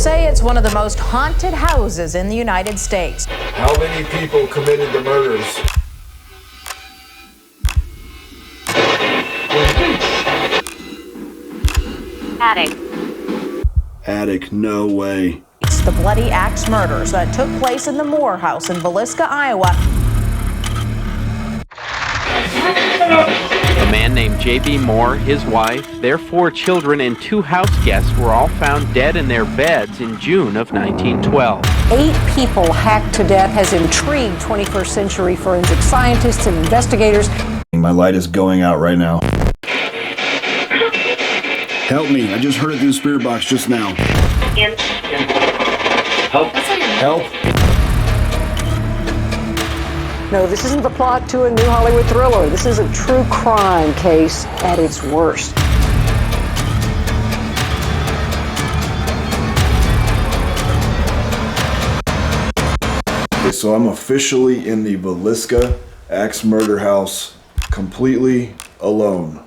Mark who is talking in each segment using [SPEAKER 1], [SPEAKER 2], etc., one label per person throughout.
[SPEAKER 1] say it's one of the most haunted houses in the United States.
[SPEAKER 2] How many people committed the murders?
[SPEAKER 3] Attic, no way.
[SPEAKER 1] It's the bloody axe murders that took place in the Moore House in Villisca, Iowa.
[SPEAKER 4] A man named J.B. Moore, his wife, their 4 children, and 2 house guests were all found dead in their beds in June of 1912.
[SPEAKER 5] 8 people hacked to death has intrigued 21st century forensic scientists and investigators.
[SPEAKER 3] My light is going out right now. Help me, I just heard it through the spirit box just now. Help. Help.
[SPEAKER 5] No, this isn't the plot to a new Hollywood thriller. This is a true crime case at its worst.
[SPEAKER 3] Okay, so I'm officially in the Villisca Axe Murder House, completely alone.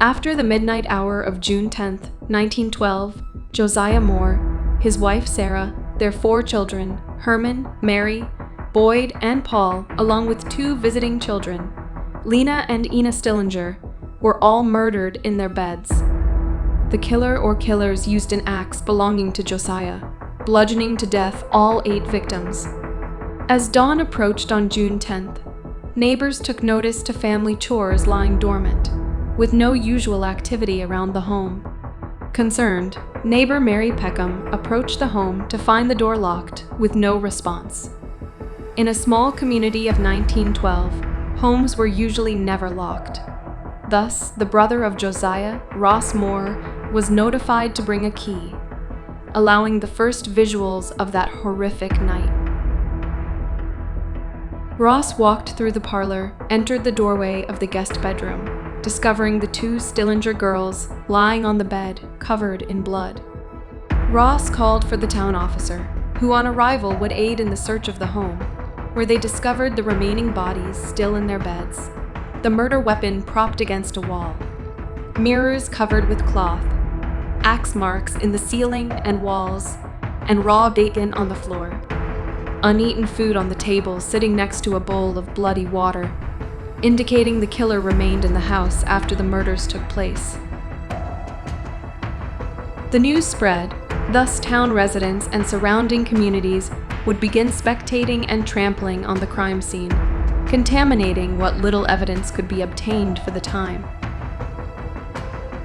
[SPEAKER 6] After the midnight hour of June 10, 1912, Josiah Moore, his wife Sarah, their 4 children, Herman, Mary, Boyd, and Paul, along with 2 visiting children, Lena and Ina Stillinger, were all murdered in their beds. The killer or killers used an axe belonging to Josiah, bludgeoning to death all 8 victims. As dawn approached on June 10th, neighbors took notice to family chores lying dormant, with no usual activity around the home. Concerned, neighbor Mary Peckham approached the home to find the door locked with no response. In a small community of 1912, homes were usually never locked. Thus, the brother of Josiah, Ross Moore, was notified to bring a key, allowing the first visuals of that horrific night. Ross walked through the parlor, entered the doorway of the guest bedroom, discovering the 2 Stillinger girls lying on the bed, covered in blood. Ross called for the town officer, who on arrival would aid in the search of the home, where they discovered the remaining bodies still in their beds, the murder weapon propped against a wall, mirrors covered with cloth, axe marks in the ceiling and walls, and raw bacon on the floor, uneaten food on the table sitting next to a bowl of bloody water, indicating the killer remained in the house after the murders took place. The news spread, thus town residents and surrounding communities would begin spectating and trampling on the crime scene, contaminating what little evidence could be obtained for the time.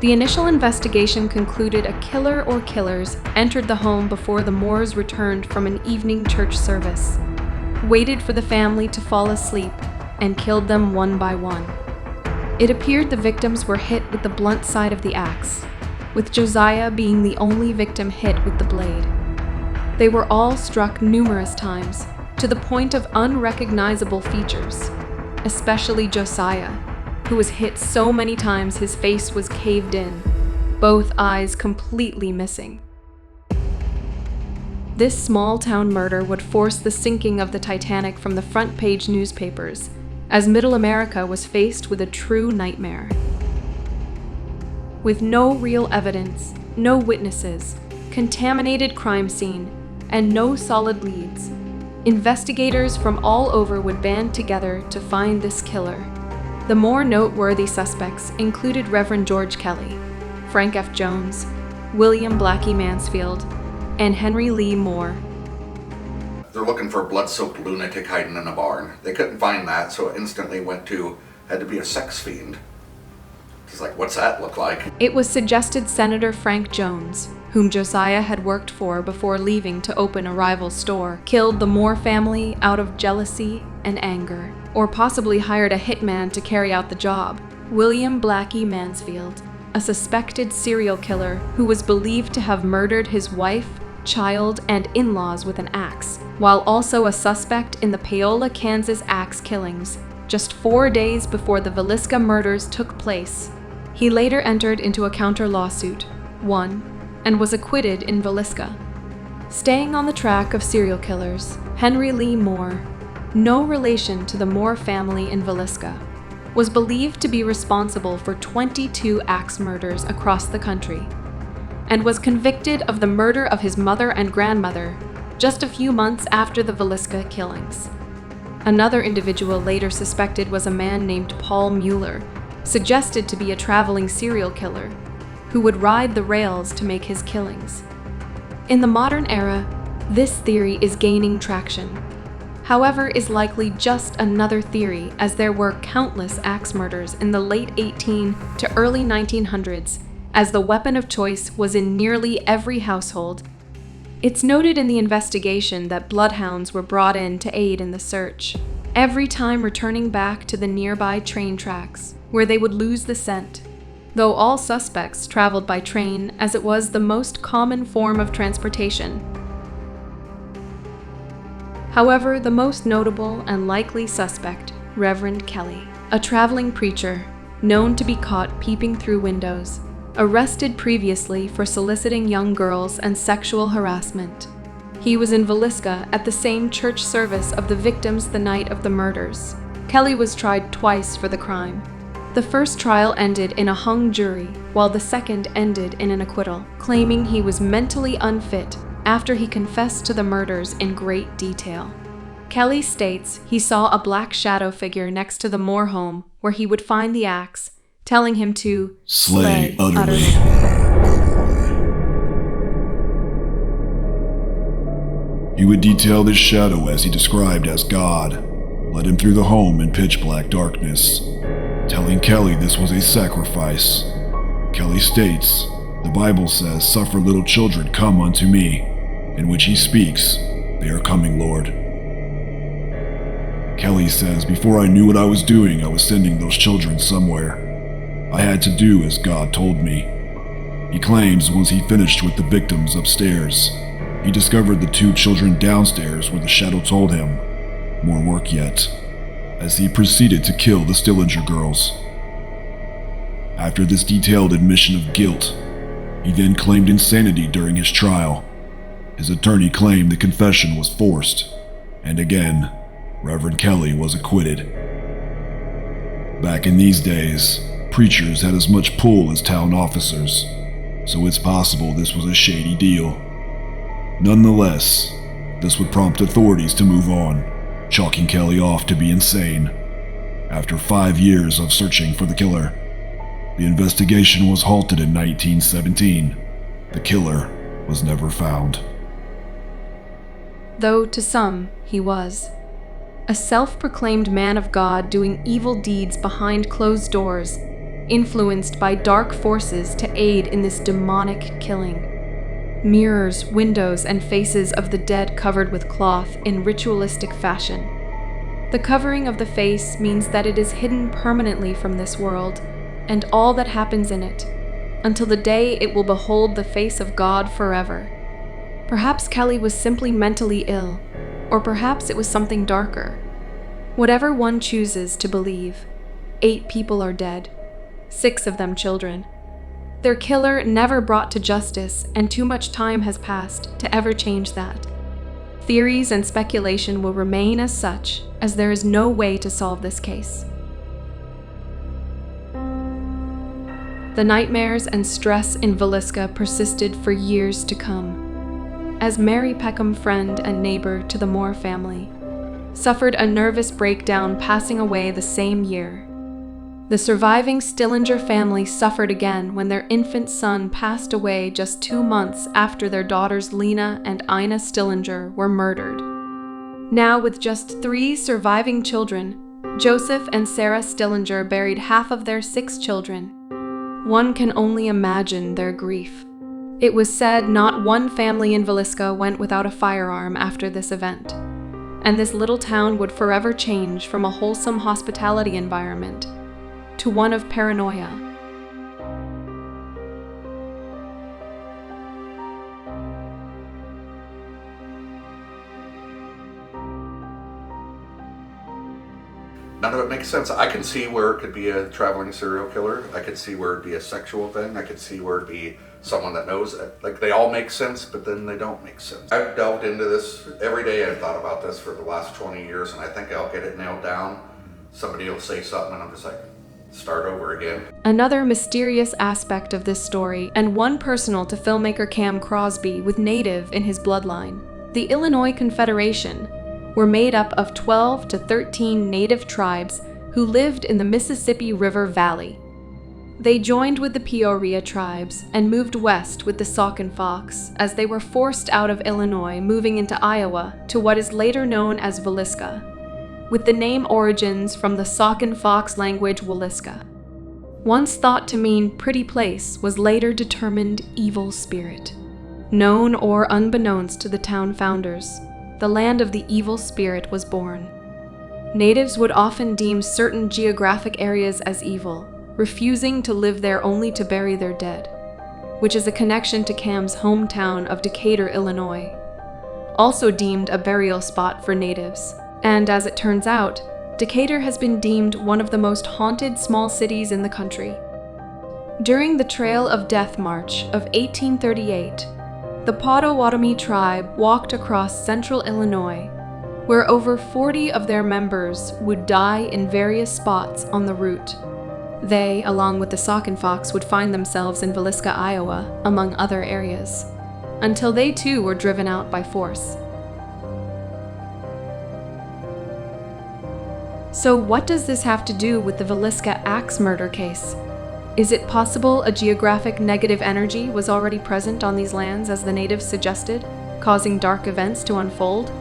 [SPEAKER 6] The initial investigation concluded a killer or killers entered the home before the Moores returned from an evening church service, waited for the family to fall asleep, and killed them one by one. It appeared the victims were hit with the blunt side of the axe, with Josiah being the only victim hit with the blade. They were all struck numerous times, to the point of unrecognizable features, especially Josiah, who was hit so many times his face was caved in, both eyes completely missing. This small-town murder would force the sinking of the Titanic from the front-page newspapers, as Middle America was faced with a true nightmare. With no real evidence, no witnesses, contaminated crime scene, and no solid leads, investigators from all over would band together to find this killer. The more noteworthy suspects included Reverend George Kelly, Frank F. Jones, William Blackie Mansfield, and Henry Lee Moore.
[SPEAKER 7] They're looking for a blood-soaked lunatic hiding in a barn. They couldn't find that, so it instantly had to be a sex fiend. It's like, what's that look like?
[SPEAKER 6] It was suggested Senator Frank Jones, whom Josiah had worked for before leaving to open a rival store, killed the Moore family out of jealousy and anger, or possibly hired a hitman to carry out the job. William Blackie Mansfield, a suspected serial killer who was believed to have murdered his wife, child, and in-laws with an axe, while also a suspect in the Paola, Kansas axe killings, just 4 days before the Villisca murders took place. He later entered into a counter-lawsuit, won, and was acquitted in Villisca. Staying on the track of serial killers, Henry Lee Moore, no relation to the Moore family in Villisca, was believed to be responsible for 22 axe murders across the country, and was convicted of the murder of his mother and grandmother just a few months after the Villisca killings. Another individual later suspected was a man named Paul Mueller, suggested to be a traveling serial killer, who would ride the rails to make his killings. In the modern era, this theory is gaining traction. However, is likely just another theory, as there were countless axe murders in the late 18 to early 1900s, as the weapon of choice was in nearly every household. It's noted in the investigation that bloodhounds were brought in to aid in the search, every time returning back to the nearby train tracks, where they would lose the scent, though all suspects traveled by train as it was the most common form of transportation. However, the most notable and likely suspect, Reverend Kelly, a traveling preacher, known to be caught peeping through windows, arrested previously for soliciting young girls and sexual harassment. He was in Villisca at the same church service of the victims the night of the murders. Kelly was tried twice for the crime. The first trial ended in a hung jury, while the second ended in an acquittal, claiming he was mentally unfit after he confessed to the murders in great detail. Kelly states he saw a black shadow figure next to the Moore home where he would find the axe, telling him to slay utterly.
[SPEAKER 3] He would detail this shadow as he described as God, led him through the home in pitch black darkness, telling Kelly this was a sacrifice. Kelly states, "The Bible says, 'Suffer little children come unto me,' in which he speaks, 'They are coming, Lord.'" Kelly says, "Before I knew what I was doing, I was sending those children somewhere. I had to do as God told me." He claims once he finished with the victims upstairs, he discovered the 2 children downstairs where the shadow told him, "More work yet," as he proceeded to kill the Stillinger girls. After this detailed admission of guilt, he then claimed insanity during his trial. His attorney claimed the confession was forced, and again, Reverend Kelly was acquitted. Back in these days, preachers had as much pull as town officers, so it's possible this was a shady deal. Nonetheless, this would prompt authorities to move on, chalking Kelly off to be insane. After 5 years of searching for the killer, the investigation was halted in 1917. The killer was never found.
[SPEAKER 6] Though to some, he was. A self-proclaimed man of God doing evil deeds behind closed doors, influenced by dark forces to aid in this demonic killing. Mirrors, windows, and faces of the dead covered with cloth in ritualistic fashion. The covering of the face means that it is hidden permanently from this world, and all that happens in it, until the day it will behold the face of God forever. Perhaps Kelly was simply mentally ill, or perhaps it was something darker. Whatever one chooses to believe, 8 people are dead, 6 of them children. Their killer never brought to justice, and too much time has passed to ever change that. Theories and speculation will remain as such, as there is no way to solve this case. The nightmares and stress in Villisca persisted for years to come, as Mary Peckham, friend and neighbor to the Moore family, suffered a nervous breakdown, passing away the same year. The surviving Stillinger family suffered again when their infant son passed away just 2 months after their daughters Lena and Ina Stillinger were murdered. Now, with just 3 surviving children, Joseph and Sarah Stillinger buried half of their 6 children. One can only imagine their grief. It was said not one family in Villisca went without a firearm after this event, and this little town would forever change from a wholesome hospitality environment to one of paranoia.
[SPEAKER 7] None of it makes sense. I can see where it could be a traveling serial killer. I could see where it'd be a sexual thing. I could see where it'd be someone that knows it. Like, they all make sense, but then they don't make sense. I've delved into this every day. I've thought about this for the last 20 years, and I think I'll get it nailed down. Somebody will say something, and I'm just like, start over again.
[SPEAKER 6] Another mysterious aspect of this story, and one personal to filmmaker Cam Crosby with Native in his bloodline, the Illinois Confederation, were made up of 12 to 13 Native tribes who lived in the Mississippi River Valley. They joined with the Peoria tribes and moved west with the Sauk and Fox as they were forced out of Illinois, moving into Iowa to what is later known as Villisca, with the name origins from the Sauk and Fox language Villisca. Once thought to mean pretty place was later determined evil spirit. Known or unbeknownst to the town founders, the land of the evil spirit was born. Natives would often deem certain geographic areas as evil, refusing to live there only to bury their dead, which is a connection to Cam's hometown of Decatur, Illinois, also deemed a burial spot for natives. And as it turns out, Decatur has been deemed one of the most haunted small cities in the country. During the Trail of Death March of 1838, the Potawatomi tribe walked across central Illinois, where over 40 of their members would die in various spots on the route. They, along with the Sauk and Fox, would find themselves in Villisca, Iowa, among other areas, until they too were driven out by force. So what does this have to do with the Villisca Axe murder case? Is it possible a geographic negative energy was already present on these lands as the natives suggested, causing dark events to unfold?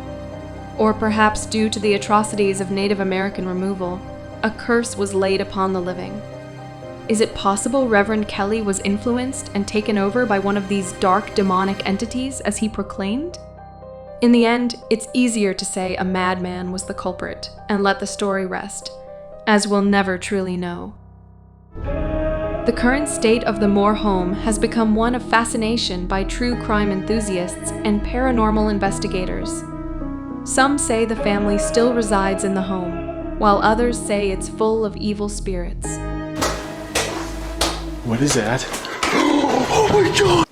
[SPEAKER 6] Or perhaps due to the atrocities of Native American removal, a curse was laid upon the living? Is it possible Reverend Kelly was influenced and taken over by one of these dark demonic entities as he proclaimed? In the end, it's easier to say a madman was the culprit and let the story rest, as we'll never truly know. The current state of the Moore home has become one of fascination by true crime enthusiasts and paranormal investigators. Some say the family still resides in the home, while others say it's full of evil spirits.
[SPEAKER 8] What is that? Oh my God!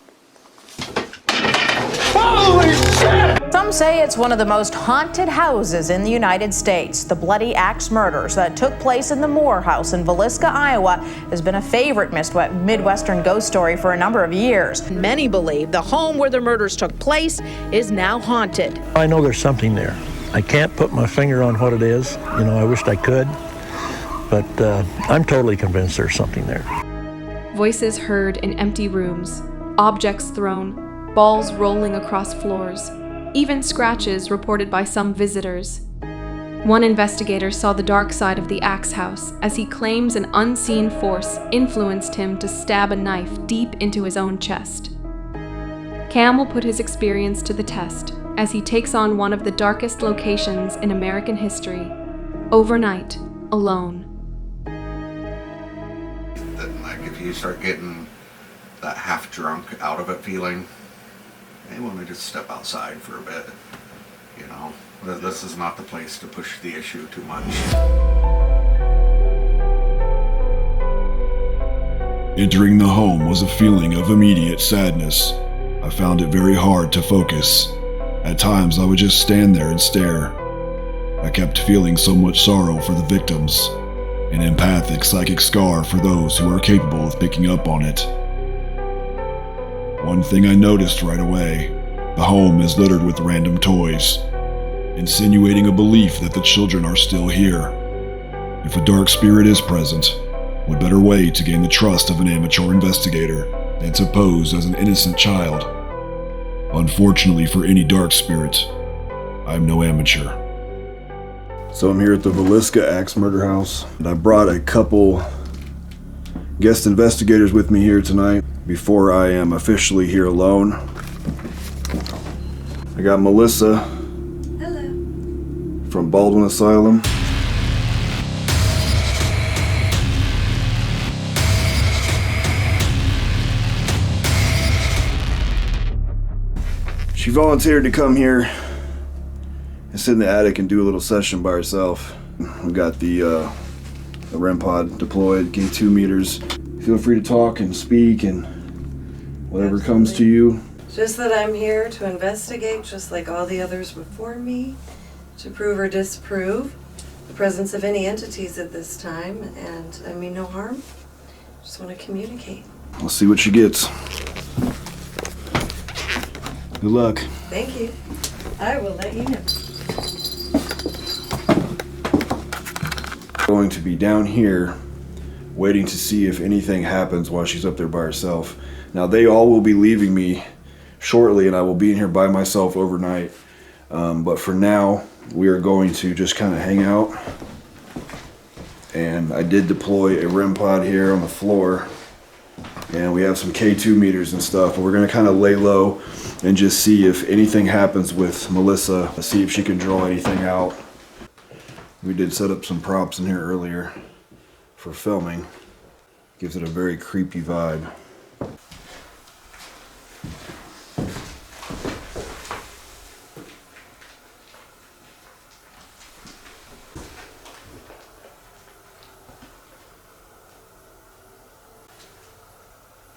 [SPEAKER 8] Holy shit!
[SPEAKER 1] Some say it's one of the most haunted houses in the United States. The bloody axe murders that took place in the Moore House in Villisca, Iowa, has been a favorite Midwestern ghost story for a number of years. Many believe the home where the murders took place is now haunted.
[SPEAKER 9] I know there's something there. I can't put my finger on what it is. You know, I wished I could, but I'm totally convinced there's something there.
[SPEAKER 6] Voices heard in empty rooms, objects thrown, balls rolling across floors, even scratches reported by some visitors. One investigator saw the dark side of the Axe House as he claims an unseen force influenced him to stab a knife deep into his own chest. Cam will put his experience to the test as he takes on one of the darkest locations in American history, overnight, alone.
[SPEAKER 7] Like, if you start getting that half drunk out of it feeling, I want to just step outside for a bit, you know, This is not the place to push the issue too much.
[SPEAKER 3] Entering the home was a feeling of immediate sadness. I found it very hard to focus. At times I would just stand there and stare. I kept feeling so much sorrow for the victims, an empathic psychic scar for those who are capable of picking up on it. One thing I noticed right away, the home is littered with random toys, insinuating a belief that the children are still here. If a dark spirit is present, what better way to gain the trust of an amateur investigator than to pose as an innocent child? Unfortunately for any dark spirit, I'm no amateur.
[SPEAKER 10] So I'm here at the Villisca Axe Murder House, and I brought a couple guest investigators with me here tonight before I am officially here alone. I got Melissa.
[SPEAKER 11] Hello.
[SPEAKER 10] From Baldwin Asylum. She volunteered to come here and sit in the attic and do a little session by herself. We got the REM pod deployed, gain 2 meters. Feel free to talk and speak and whatever comes to you.
[SPEAKER 11] Just that I'm here to investigate, just like all the others before me, to prove or disprove the presence of any entities at this time, and I mean no harm. Just want to communicate.
[SPEAKER 10] We'll see what she gets. Good luck.
[SPEAKER 11] Thank you. I will let you know.
[SPEAKER 10] Going to be down here waiting to see if anything happens while she's up there by herself. Now they all will be leaving me shortly and I will be in here by myself overnight. But for now, we are going to just kind of hang out. And I did deploy a REM pod here on the floor. And we have some K2 meters and stuff, but we're gonna kind of lay low and just see if anything happens with Melissa, see if she can draw anything out. We did set up some props in here earlier for filming. Gives it a very creepy vibe.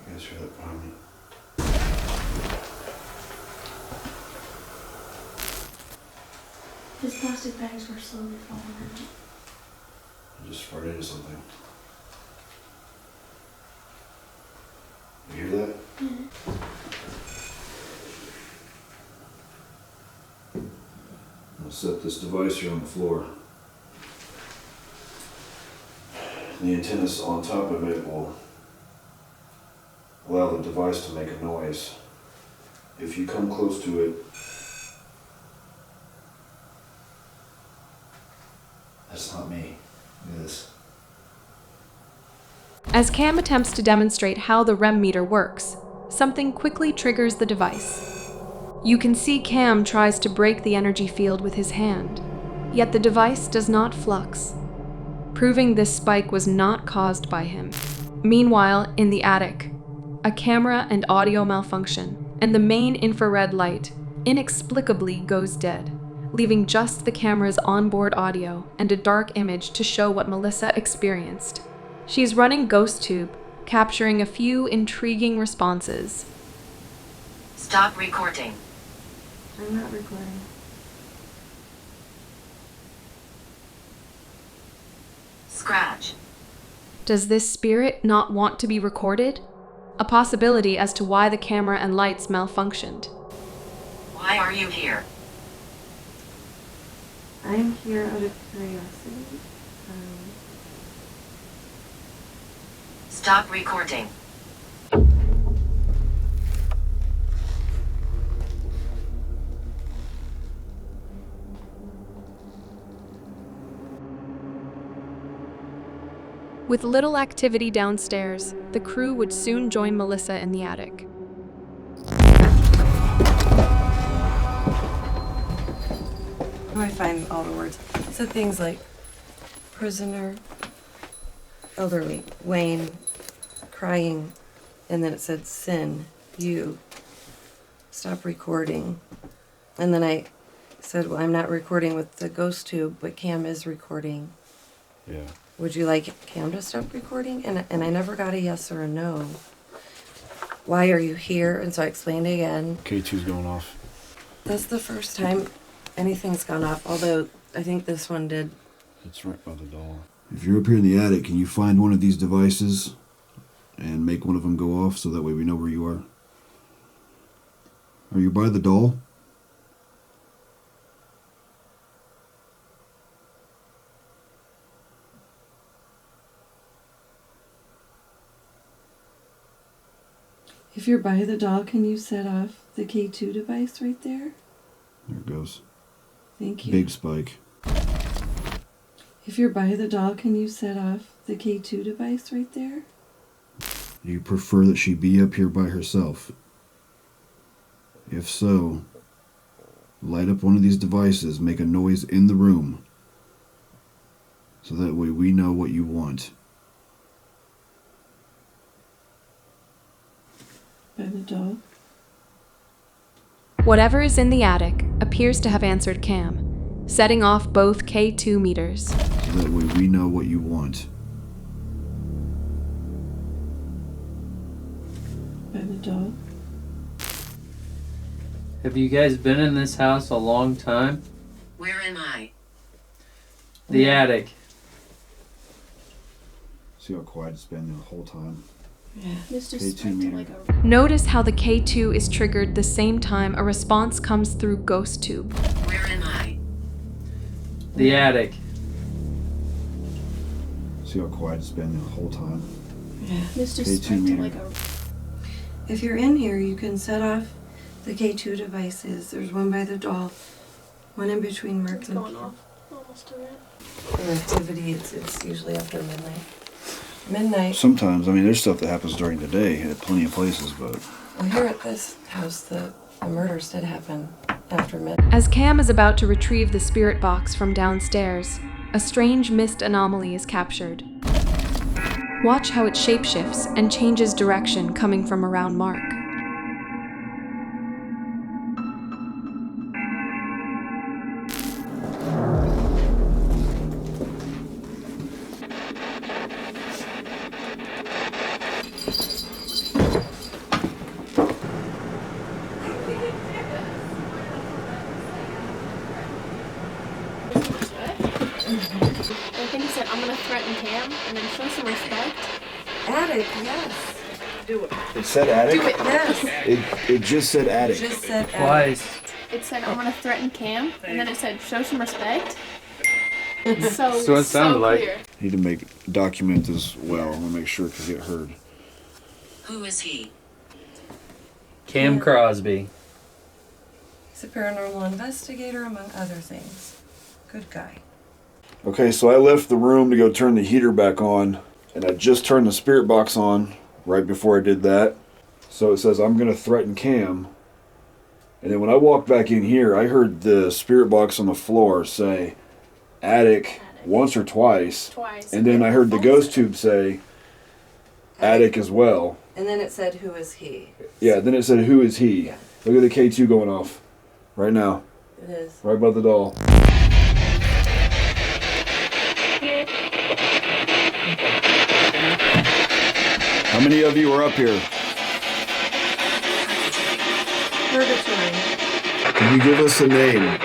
[SPEAKER 10] You guys hear that behind me?
[SPEAKER 12] His plastic bags were slowly falling out.
[SPEAKER 10] I just farted into something. You hear that?
[SPEAKER 12] Yeah.
[SPEAKER 10] I'll set this device here on the floor. The antennas on top of it will allow the device to make a noise. If you come close to it, that's not me. Look at this.
[SPEAKER 6] As Cam attempts to demonstrate how the REM meter works, something quickly triggers the device. You can see Cam tries to break the energy field with his hand, yet the device does not flux, proving this spike was not caused by him. Meanwhile, in the attic, a camera and audio malfunction, and the main infrared light inexplicably goes dead, leaving just the camera's onboard audio and a dark image to show what Melissa experienced. She's running GhostTube, capturing a few intriguing responses.
[SPEAKER 13] Stop recording.
[SPEAKER 11] I'm not recording.
[SPEAKER 13] Scratch.
[SPEAKER 6] Does this spirit not want to be recorded? A possibility as to why the camera and lights malfunctioned.
[SPEAKER 13] Why are you here?
[SPEAKER 11] I'm here out of curiosity.
[SPEAKER 13] Stop recording.
[SPEAKER 6] With little activity downstairs, the crew would soon join Melissa in the attic.
[SPEAKER 11] I find all the words. It said things like prisoner, elderly, Wayne, crying, and then it said sin, you, stop recording. And then I said, well, I'm not recording with the ghost tube, but Cam is recording.
[SPEAKER 10] Yeah.
[SPEAKER 11] Would you like Cam to stop recording? And I never got a yes or a no. Why are you here? And so I explained again.
[SPEAKER 10] K2's going off.
[SPEAKER 11] That's the first time anything's gone off, although I think this one did.
[SPEAKER 10] It's right by the doll. If you're up here in the attic, can you find one of these devices and make one of them go off so that way we know where you are? Are you by the doll?
[SPEAKER 11] If you're by the doll, can you set off the K2 device right there?
[SPEAKER 10] There it goes.
[SPEAKER 11] Thank you.
[SPEAKER 10] Big spike.
[SPEAKER 11] If you're by the doll, can you set off the K2 device right there?
[SPEAKER 10] Do you prefer that she be up here by herself? If so, light up one of these devices, make a noise in the room, so that way we know what you want.
[SPEAKER 11] By the doll?
[SPEAKER 6] Whatever is in the attic appears to have answered Cam, setting off both K2 meters.
[SPEAKER 10] So that way we know what you want.
[SPEAKER 11] By the doll?
[SPEAKER 14] Have you guys been in this house a long time?
[SPEAKER 13] Where am I?
[SPEAKER 14] The attic.
[SPEAKER 10] See how quiet it's been the whole time?
[SPEAKER 11] Yeah.
[SPEAKER 12] This just
[SPEAKER 10] K2
[SPEAKER 12] went to
[SPEAKER 10] meter.
[SPEAKER 12] like a...
[SPEAKER 6] Notice how the K2 is triggered the same time a response comes through ghost tube.
[SPEAKER 13] Where am I?
[SPEAKER 14] The attic.
[SPEAKER 10] See how quiet it's been the whole time?
[SPEAKER 11] Yeah.
[SPEAKER 12] This just
[SPEAKER 10] K2
[SPEAKER 12] went to
[SPEAKER 10] meter.
[SPEAKER 12] like a...
[SPEAKER 11] If you're in here, you can set off the K2 devices. There's one by the doll, one in between Mark
[SPEAKER 12] It's
[SPEAKER 11] and
[SPEAKER 12] going
[SPEAKER 11] Cam.
[SPEAKER 12] off. Almost to it.
[SPEAKER 11] For activity, it's usually after midnight. Midnight.
[SPEAKER 10] Sometimes, I mean, there's stuff that happens during the day at plenty of places, but
[SPEAKER 11] Well, here at this house, the murders did happen after midnight.
[SPEAKER 6] As Cam is about to retrieve the spirit box from downstairs, a strange mist anomaly is captured. Watch how it shapeshifts and changes direction coming from around Mark.
[SPEAKER 12] I think he said, I'm gonna threaten Cam and then show some respect.
[SPEAKER 11] Attic, yes. Do it.
[SPEAKER 10] it said attic?
[SPEAKER 11] Do it, yes.
[SPEAKER 10] It just said attic.
[SPEAKER 11] Just said attic.
[SPEAKER 14] Twice.
[SPEAKER 12] It said, I'm gonna threaten Cam, and then it said, show some respect. It's so,
[SPEAKER 14] That's what it sounded like.
[SPEAKER 12] clear.
[SPEAKER 10] Need to make document as well. I'm gonna make sure it can get heard.
[SPEAKER 13] Who is he?
[SPEAKER 14] Cam Crosby.
[SPEAKER 11] He's a paranormal investigator, among other things. Good guy.
[SPEAKER 10] Okay, so I left the room to go turn the heater back on, and I just turned the spirit box on right before I did that. So it says I'm gonna threaten Cam. And then when I walked back in here, I heard the spirit box on the floor say attic once or twice.
[SPEAKER 12] Twice.
[SPEAKER 10] And then I heard the ghost tube say attic as well.
[SPEAKER 11] And then it said, who is he?
[SPEAKER 10] Yeah, then it said who is he?
[SPEAKER 11] Yeah.
[SPEAKER 10] Look at the K2 going off right now,
[SPEAKER 11] It is.
[SPEAKER 10] right by the doll. How many of you are up here?
[SPEAKER 11] Purgatory.
[SPEAKER 10] Can you give us a name?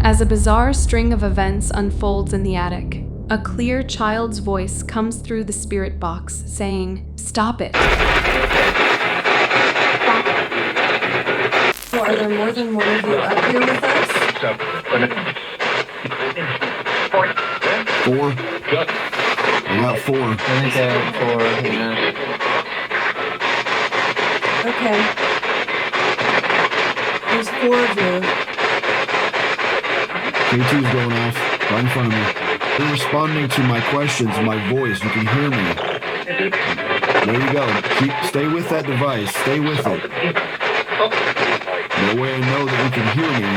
[SPEAKER 6] As a bizarre string of events unfolds in the attic, a clear child's voice comes through the spirit box saying, "Stop it."
[SPEAKER 11] So are there more than one of you up here with us?
[SPEAKER 10] Four? I got four.
[SPEAKER 14] I think I have 4, yeah.
[SPEAKER 11] Okay. There's 4 of you.
[SPEAKER 10] K2's going off right in front of me. You're responding to my questions, my voice. You can hear me. There you go. Stay with that device. Stay with it. No way I know that you can hear me.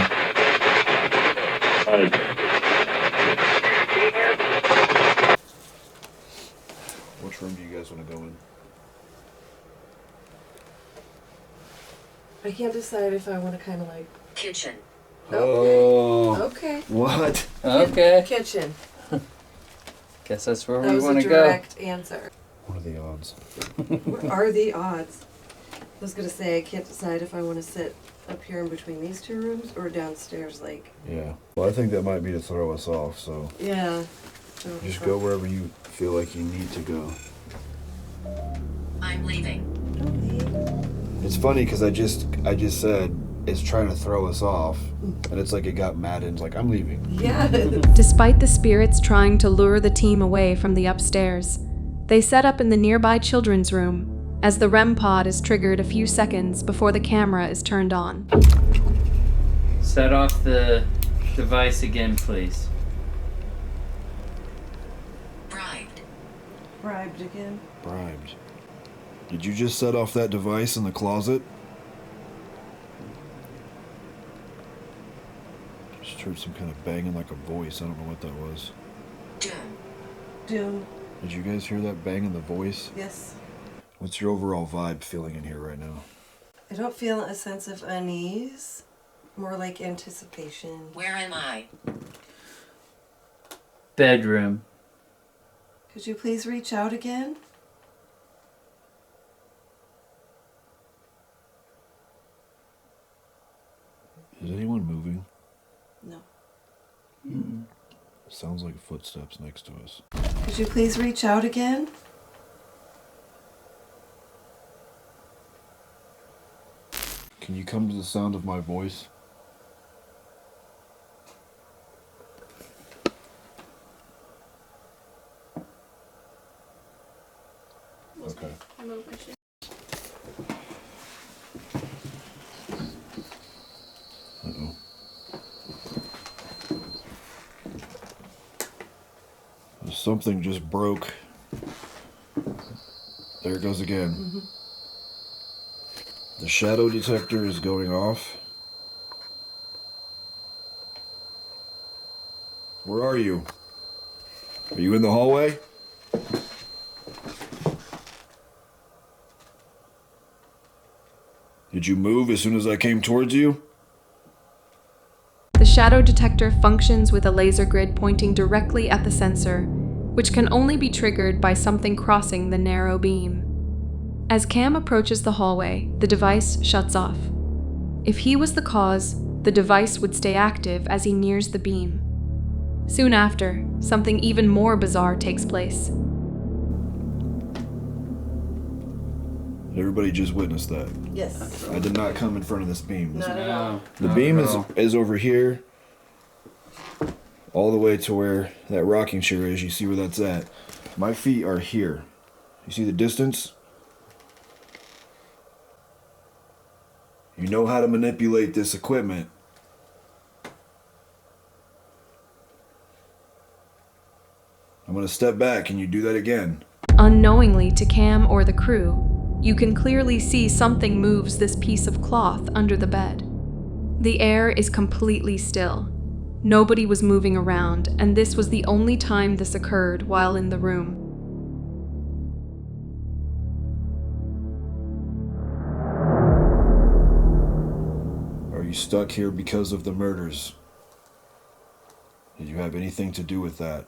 [SPEAKER 10] Which room do you guys want to go in?
[SPEAKER 11] I can't decide if I want to kind of like...
[SPEAKER 13] Kitchen.
[SPEAKER 11] Oh. Okay.
[SPEAKER 10] What?
[SPEAKER 14] Okay.
[SPEAKER 11] Kitchen.
[SPEAKER 14] Guess that's where
[SPEAKER 11] That
[SPEAKER 14] we
[SPEAKER 11] was
[SPEAKER 14] want
[SPEAKER 11] a
[SPEAKER 14] to go.
[SPEAKER 11] direct answer.
[SPEAKER 10] What are the odds?
[SPEAKER 11] What are the odds? I was going to say I can't decide if I want to sit up here in between these two rooms or downstairs, like...
[SPEAKER 10] Yeah. Well, I think that might be to throw us off, so...
[SPEAKER 11] Yeah.
[SPEAKER 10] Just go wherever you feel like you need to go.
[SPEAKER 13] I'm leaving.
[SPEAKER 10] It's funny because I just said it's trying to throw us off, and it's like it got mad and it's like, I'm leaving.
[SPEAKER 11] Yeah.
[SPEAKER 6] Despite the spirits trying to lure the team away from the upstairs, they set up in the nearby children's room as the REM pod is triggered a few seconds before the camera is turned on.
[SPEAKER 14] Set off the device again, please.
[SPEAKER 13] Bribed.
[SPEAKER 11] Bribed again.
[SPEAKER 3] Bribed. Did you just set off that device in the closet? Just heard some kind of banging like a voice. I don't know what that was.
[SPEAKER 11] Doom.
[SPEAKER 3] Did you guys hear that bang in the voice?
[SPEAKER 11] Yes.
[SPEAKER 3] What's your overall vibe feeling in here right now?
[SPEAKER 11] I don't feel a sense of unease. More like anticipation.
[SPEAKER 13] Where am I?
[SPEAKER 14] Bedroom.
[SPEAKER 11] Could you please reach out again?
[SPEAKER 3] Is anyone moving?
[SPEAKER 11] No.
[SPEAKER 3] Sounds like footsteps next to us.
[SPEAKER 11] Could you please reach out again?
[SPEAKER 3] Can you come to the sound of my voice? Okay. Uh-oh. Something just broke. There it goes again. The shadow detector is going off. Where are you? Are you in the hallway? Did you move as soon as I came towards you?
[SPEAKER 6] The shadow detector functions with a laser grid pointing directly at the sensor, which can only be triggered by something crossing the narrow beam. As Cam approaches the hallway, the device shuts off. If he was the cause, the device would stay active as he nears the beam. Soon after, something even more bizarre takes place.
[SPEAKER 3] Everybody just witnessed that.
[SPEAKER 11] Yes.
[SPEAKER 3] I did not come in front of this beam.
[SPEAKER 11] Not at all.
[SPEAKER 3] The beam is over here, all the way to where that rocking chair is. You see where that's at. My feet are here. You see the distance? You know how to manipulate this equipment. I'm gonna step back. Can you do that again?
[SPEAKER 6] Unknowingly to Cam or the crew, you can clearly see something moves this piece of cloth under the bed. The air is completely still. Nobody was moving around, and this was the only time this occurred while in the room.
[SPEAKER 3] Are you stuck here because of the murders? Did you have anything to do with that?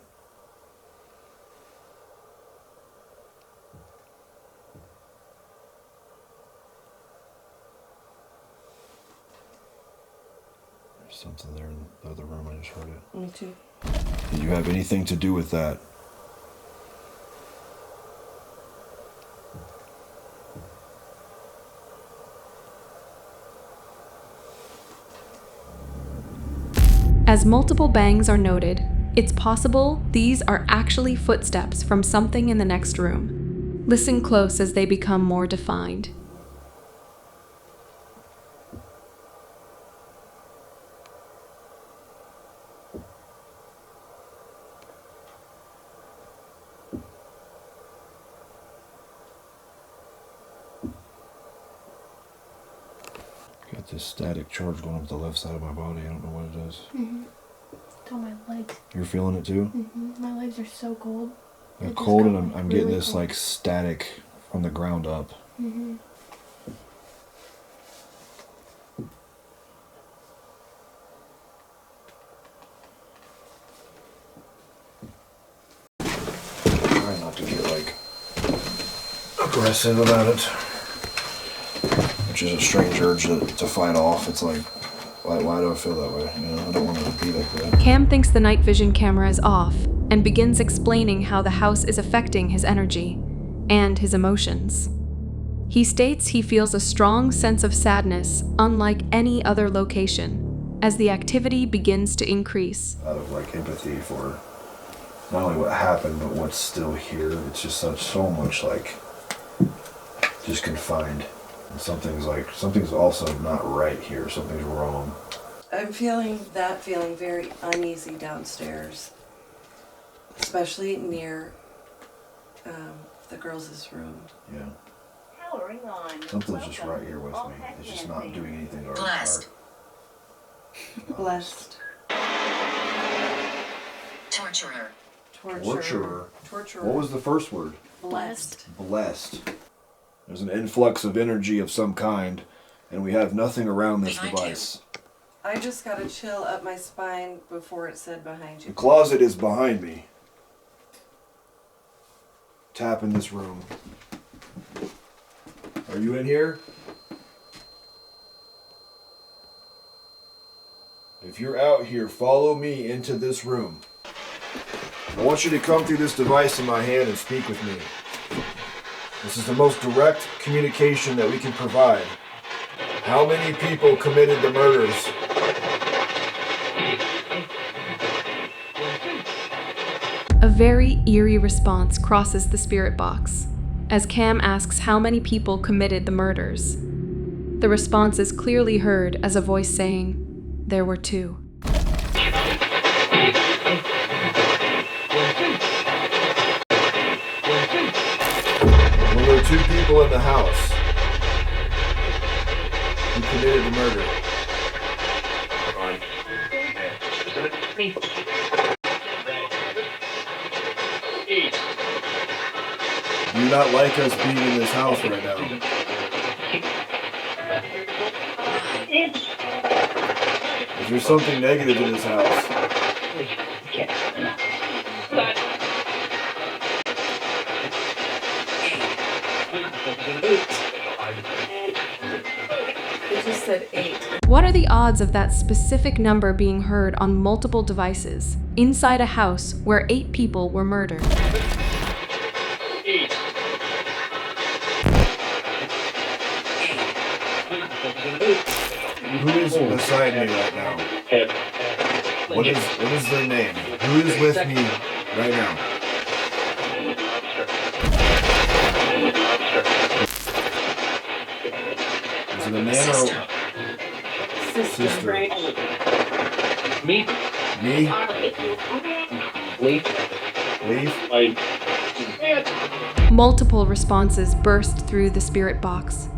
[SPEAKER 3] There's something there in the other room. I just heard it.
[SPEAKER 11] Me too.
[SPEAKER 3] Did you have anything to do with that?
[SPEAKER 6] As multiple bangs are noted, it's possible these are actually footsteps from something in the next room. Listen close as they become more defined.
[SPEAKER 3] Got this static charge going up the left side of my body. I don't know what it is.
[SPEAKER 12] It's on my legs.
[SPEAKER 3] You're feeling it too?
[SPEAKER 12] My legs are so cold.
[SPEAKER 3] They're
[SPEAKER 12] They just
[SPEAKER 3] cold,
[SPEAKER 12] got
[SPEAKER 3] and I'm getting
[SPEAKER 12] really
[SPEAKER 3] this
[SPEAKER 12] cold.
[SPEAKER 3] like static from the ground up.
[SPEAKER 10] aggressive about it, which is a strange urge to fight off. It's like, why do I feel that way? You know, I don't want to be like that.
[SPEAKER 6] Cam thinks the night vision camera is off and begins explaining how the house is affecting his energy and his emotions. He states he feels a strong sense of sadness unlike any other location as the activity begins to increase.
[SPEAKER 10] Out of like empathy for not only what happened, but what's still here. It's just so much like just confined. And something's also not right here. Something's wrong.
[SPEAKER 11] I'm feeling very uneasy downstairs, especially near the girls' room.
[SPEAKER 10] Yeah.
[SPEAKER 13] Powering on.
[SPEAKER 10] Something's just right here with me. It's just not doing anything to our
[SPEAKER 13] Blessed.
[SPEAKER 10] heart.
[SPEAKER 11] Blessed.
[SPEAKER 13] Torturer.
[SPEAKER 10] Torturer.
[SPEAKER 11] Torturer.
[SPEAKER 10] What was the first word?
[SPEAKER 11] Blessed.
[SPEAKER 10] Blessed. There's an influx of energy of some kind, and we have nothing around this device.
[SPEAKER 11] I just got a chill up my spine before it said behind
[SPEAKER 10] The
[SPEAKER 11] you.
[SPEAKER 10] closet is behind me. Tap in this room. Are you in here? If you're out here, follow me into this room. I want you to come through this device in my hand and speak with me. This is the most direct communication that we can provide. How many people committed the murders?
[SPEAKER 6] A very eerie response crosses the spirit box as Cam asks how many people committed the murders. The response is clearly heard as a voice saying, "There were 2."
[SPEAKER 10] Well, there are 2 people in the house who committed the murder. Do you not like us being in this house right now? Is there something negative in this house?
[SPEAKER 11] It just said 8.
[SPEAKER 6] What are the odds of that specific number being heard on multiple devices inside a house where 8 people were murdered?
[SPEAKER 10] Who is beside me right now? What is their name? Who is with me right now? Is it a man or sister?
[SPEAKER 14] Me?
[SPEAKER 10] Me?
[SPEAKER 14] Leaf?
[SPEAKER 10] Leaf?
[SPEAKER 6] Multiple responses burst through the spirit box,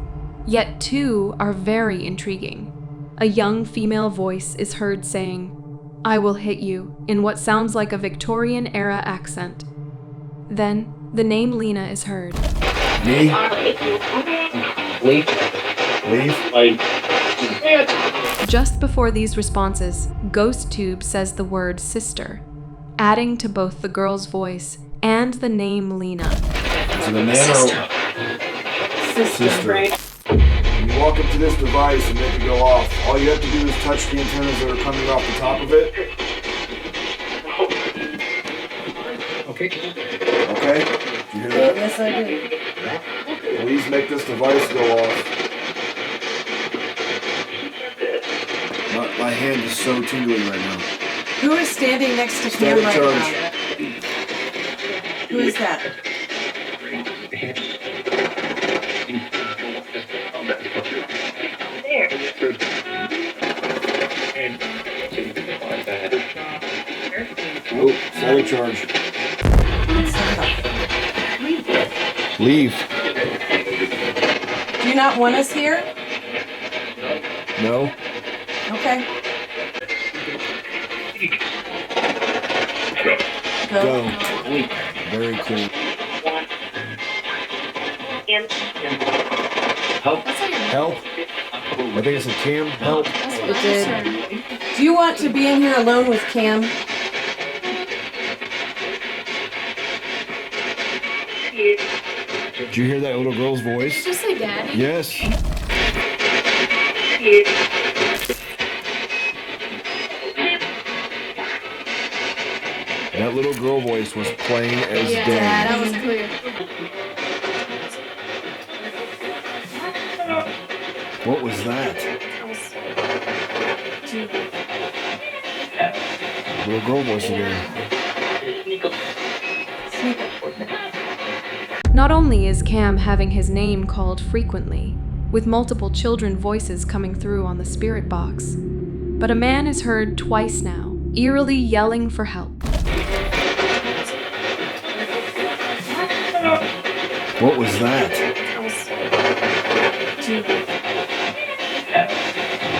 [SPEAKER 6] yet 2 are very intriguing. A young female voice is heard saying, "I will hit you," in what sounds like a Victorian-era accent. Then, the name Lena is heard.
[SPEAKER 10] Me?
[SPEAKER 14] Leaf?
[SPEAKER 10] Leaf?
[SPEAKER 6] Just before these responses, GhostTube says the word sister, adding to both the girl's voice and the name Lena.
[SPEAKER 10] Is it a man or sister? When you walk up to this device and make it go off, all you have to do is touch the antennas that are coming off the top of it.
[SPEAKER 14] Okay.
[SPEAKER 10] Okay? Did you hear that?
[SPEAKER 11] Yes, I did.
[SPEAKER 10] Please make this device go off. My hand is so tingly right now.
[SPEAKER 11] Who is standing next to Cam
[SPEAKER 10] Static
[SPEAKER 11] right
[SPEAKER 10] charge.
[SPEAKER 11] now? Who is that?
[SPEAKER 10] Oh, static charge. Leave.
[SPEAKER 11] Do you not want us here?
[SPEAKER 10] No.
[SPEAKER 11] Okay.
[SPEAKER 10] Go. Very cool.
[SPEAKER 14] Help?
[SPEAKER 10] Help? I think it's a Cam. Help.
[SPEAKER 11] It did. Do you want to be in here alone with Cam?
[SPEAKER 10] Did you hear that little girl's voice?
[SPEAKER 12] Did you say daddy?
[SPEAKER 10] Yes. That little girl voice was plain as day.
[SPEAKER 12] Yeah, that was clear.
[SPEAKER 10] What was that? Little girl voice again.
[SPEAKER 6] Not only is Cam having his name called frequently, with multiple children voices coming through on the spirit box, but a man is heard twice now, eerily yelling for help.
[SPEAKER 10] What was that?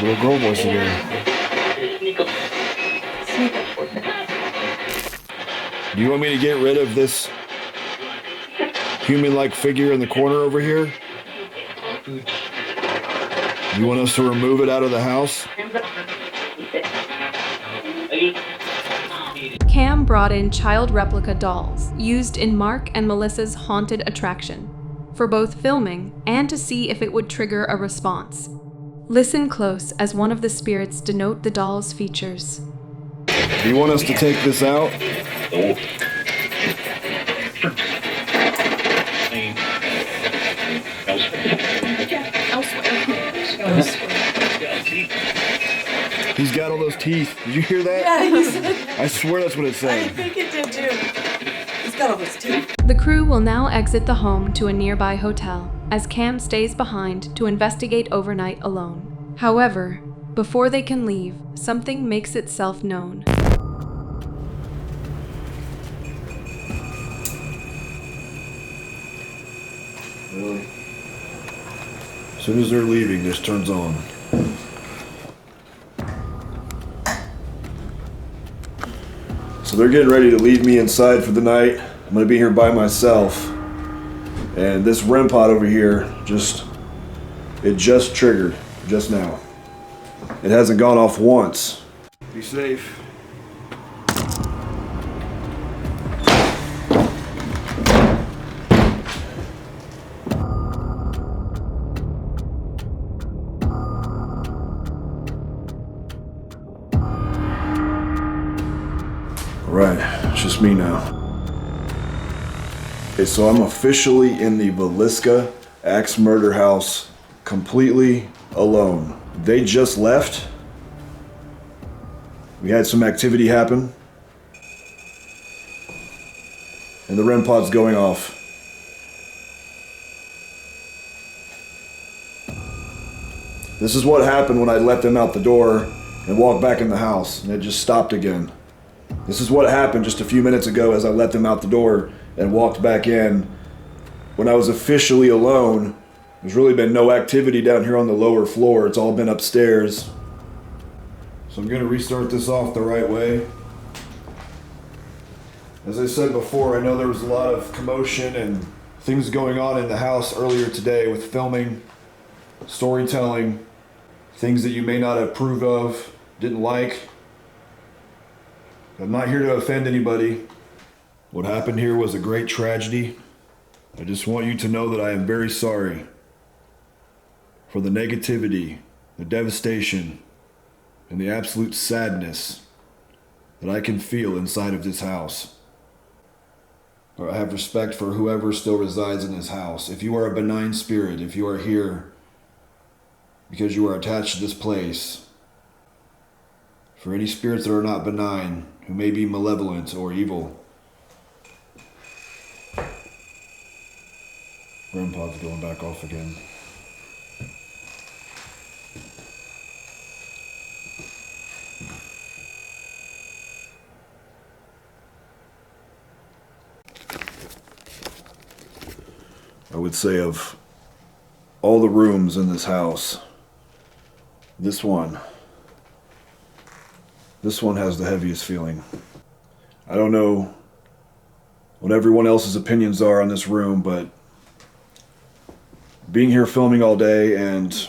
[SPEAKER 10] Little girl voice again. Do you want me to get rid of this human-like figure in the corner over here? You want us to remove it out of the house?
[SPEAKER 6] Cam brought in child replica dolls, used in Mark and Melissa's haunted attraction, for both filming and to see if it would trigger a response. Listen close as one of the spirits denote the doll's features.
[SPEAKER 10] Do you want us to take this out? He's got all those teeth. Did you hear that?
[SPEAKER 11] Yeah,
[SPEAKER 10] I swear that's what it
[SPEAKER 11] I
[SPEAKER 10] said.
[SPEAKER 11] think it did too. He's got all his teeth.
[SPEAKER 6] The crew will now exit the home to a nearby hotel, as Cam stays behind to investigate overnight alone. However, before they can leave, something makes itself known.
[SPEAKER 10] Really? As soon as they're leaving, this turns on. So they're getting ready to leave me inside for the night. I'm gonna be here by myself. And this REM pod over here just triggered just now. It hasn't gone off once. Be safe. Right, it's just me now. Okay, so I'm officially in the Villisca Axe Murder House completely alone. They just left. We had some activity happen. And the REM pod's going off. This is what happened when I let them out the door and walked back in the house, and it just stopped again. This is what happened just a few minutes ago as I let them out the door and walked back in. When I was officially alone, there's really been no activity down here on the lower floor. It's all been upstairs. So I'm gonna restart this off the right way. As I said before, I know there was a lot of commotion and things going on in the house earlier today with filming, storytelling, things that you may not approve of, didn't like. I'm not here to offend anybody. What happened here was a great tragedy. I just want you to know that I am very sorry for the negativity, the devastation, and the absolute sadness that I can feel inside of this house. I have respect for whoever still resides in this house. If you are a benign spirit, if you are here because you are attached to this place, for any spirits that are not benign, who may be malevolent or evil. REM pod's going back off again. I would say of all the rooms in this house, this one has the heaviest feeling. I don't know what everyone else's opinions are on this room, but being here filming all day and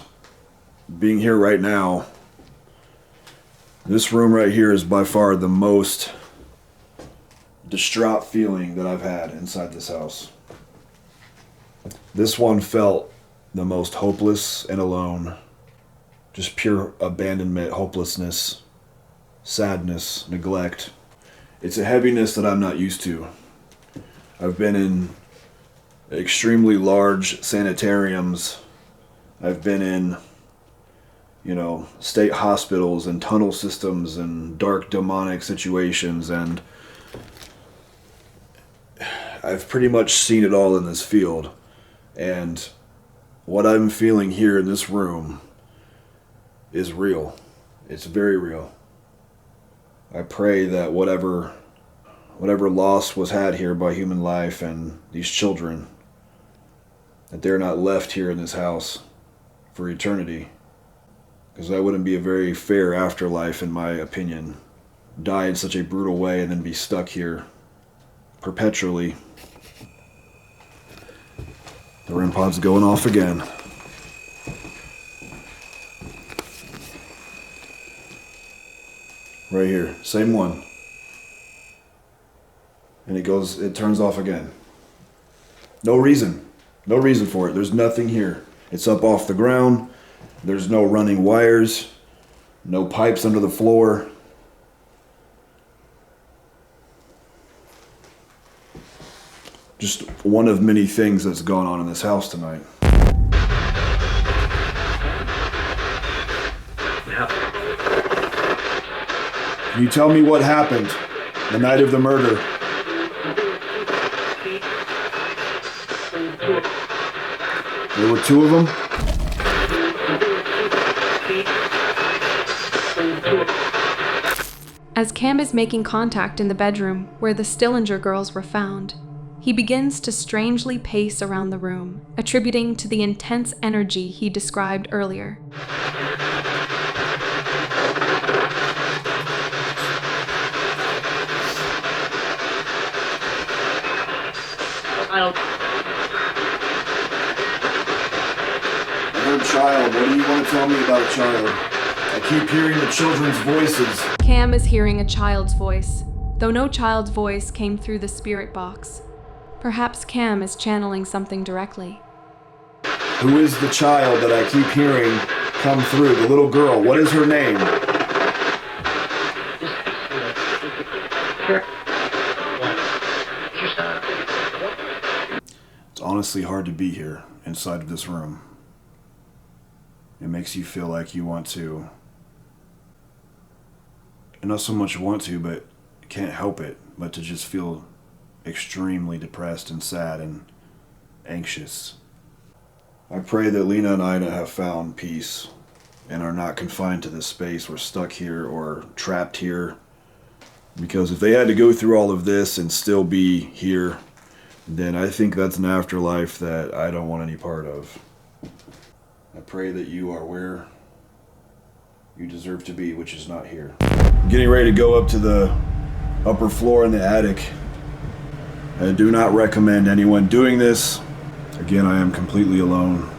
[SPEAKER 10] being here right now, this room right here is by far the most distraught feeling that I've had inside this house. This one felt the most hopeless and alone. Just pure abandonment, hopelessness, sadness, neglect. It's a heaviness that I'm not used to. I've been in extremely large sanitariums. I've been in, state hospitals and tunnel systems and dark demonic situations, and I've pretty much seen it all in this field. And what I'm feeling here in this room is real. It's very real. I pray that whatever loss was had here by human life and these children, that they're not left here in this house for eternity. Because that wouldn't be a very fair afterlife, in my opinion. Die in such a brutal way and then be stuck here perpetually. The REM pod's going off again. Right here, same one. And it turns off again. No reason for it. There's nothing here. It's up off the ground. There's no running wires, no pipes under the floor. Just one of many things that's gone on in this house tonight. Can you tell me what happened the night of the murder? There were two of them?
[SPEAKER 6] As Cam is making contact in the bedroom where the Stillinger girls were found, he begins to strangely pace around the room, attributing to the intense energy he described earlier.
[SPEAKER 10] I heard child. What do you want to tell me about a child? I keep hearing the children's voices.
[SPEAKER 6] Cam is hearing a child's voice, though no child's voice came through the spirit box. Perhaps Cam is channeling something directly.
[SPEAKER 10] Who is the child that I keep hearing come through? The little girl. What is her name? It's honestly hard to be here inside of this room. It makes you feel like you want to, and not so much want to, but can't help it, but to just feel extremely depressed and sad and anxious. I pray that Lena and Ina have found peace and are not confined to this space or stuck here or trapped here. Because if they had to go through all of this and still be here, then I think that's an afterlife that I don't want any part of. I pray that you are where you deserve to be, which is not here. I'm getting ready to go up to the upper floor in the attic. I do not recommend anyone doing this. Again, I am completely alone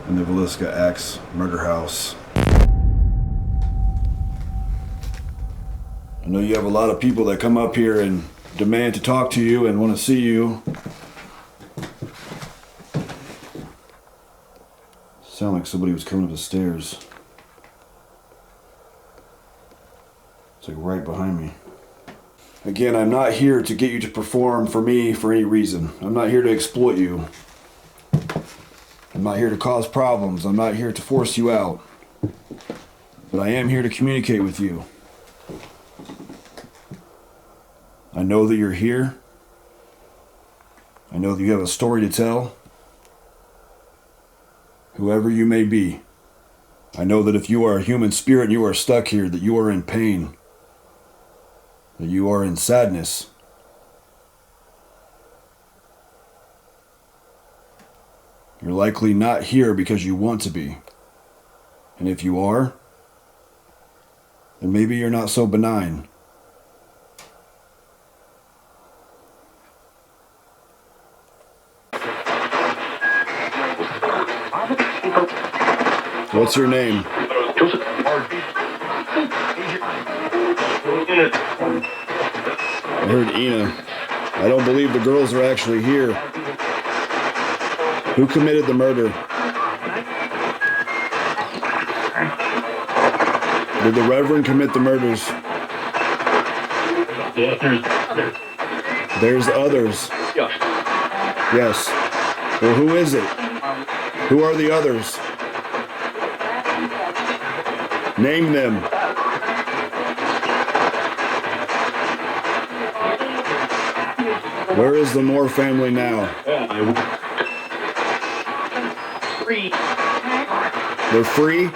[SPEAKER 10] in the Villisca Axe Murder House. I know you have a lot of people that come up here and demand to talk to you and want to see you. Sound like somebody was coming up the stairs. It's like right behind me. Again, I'm not here to get you to perform for me for any reason. I'm not here to exploit you. I'm not here to cause problems. I'm not here to force you out. But I am here to communicate with you. I know that you're here. I know that you have a story to tell. Whoever you may be, I know that if you are a human spirit and you are stuck here, that you are in pain, that you are in sadness. You're likely not here because you want to be. And if you are, then maybe you're not so benign. What's your name? I heard Ina. I don't believe the girls are actually here. Who committed the murder? Did the Reverend commit the murders? There's others. Yes. Well, who is it? Who are the others? Name them. Where is the Moore family now? They're free?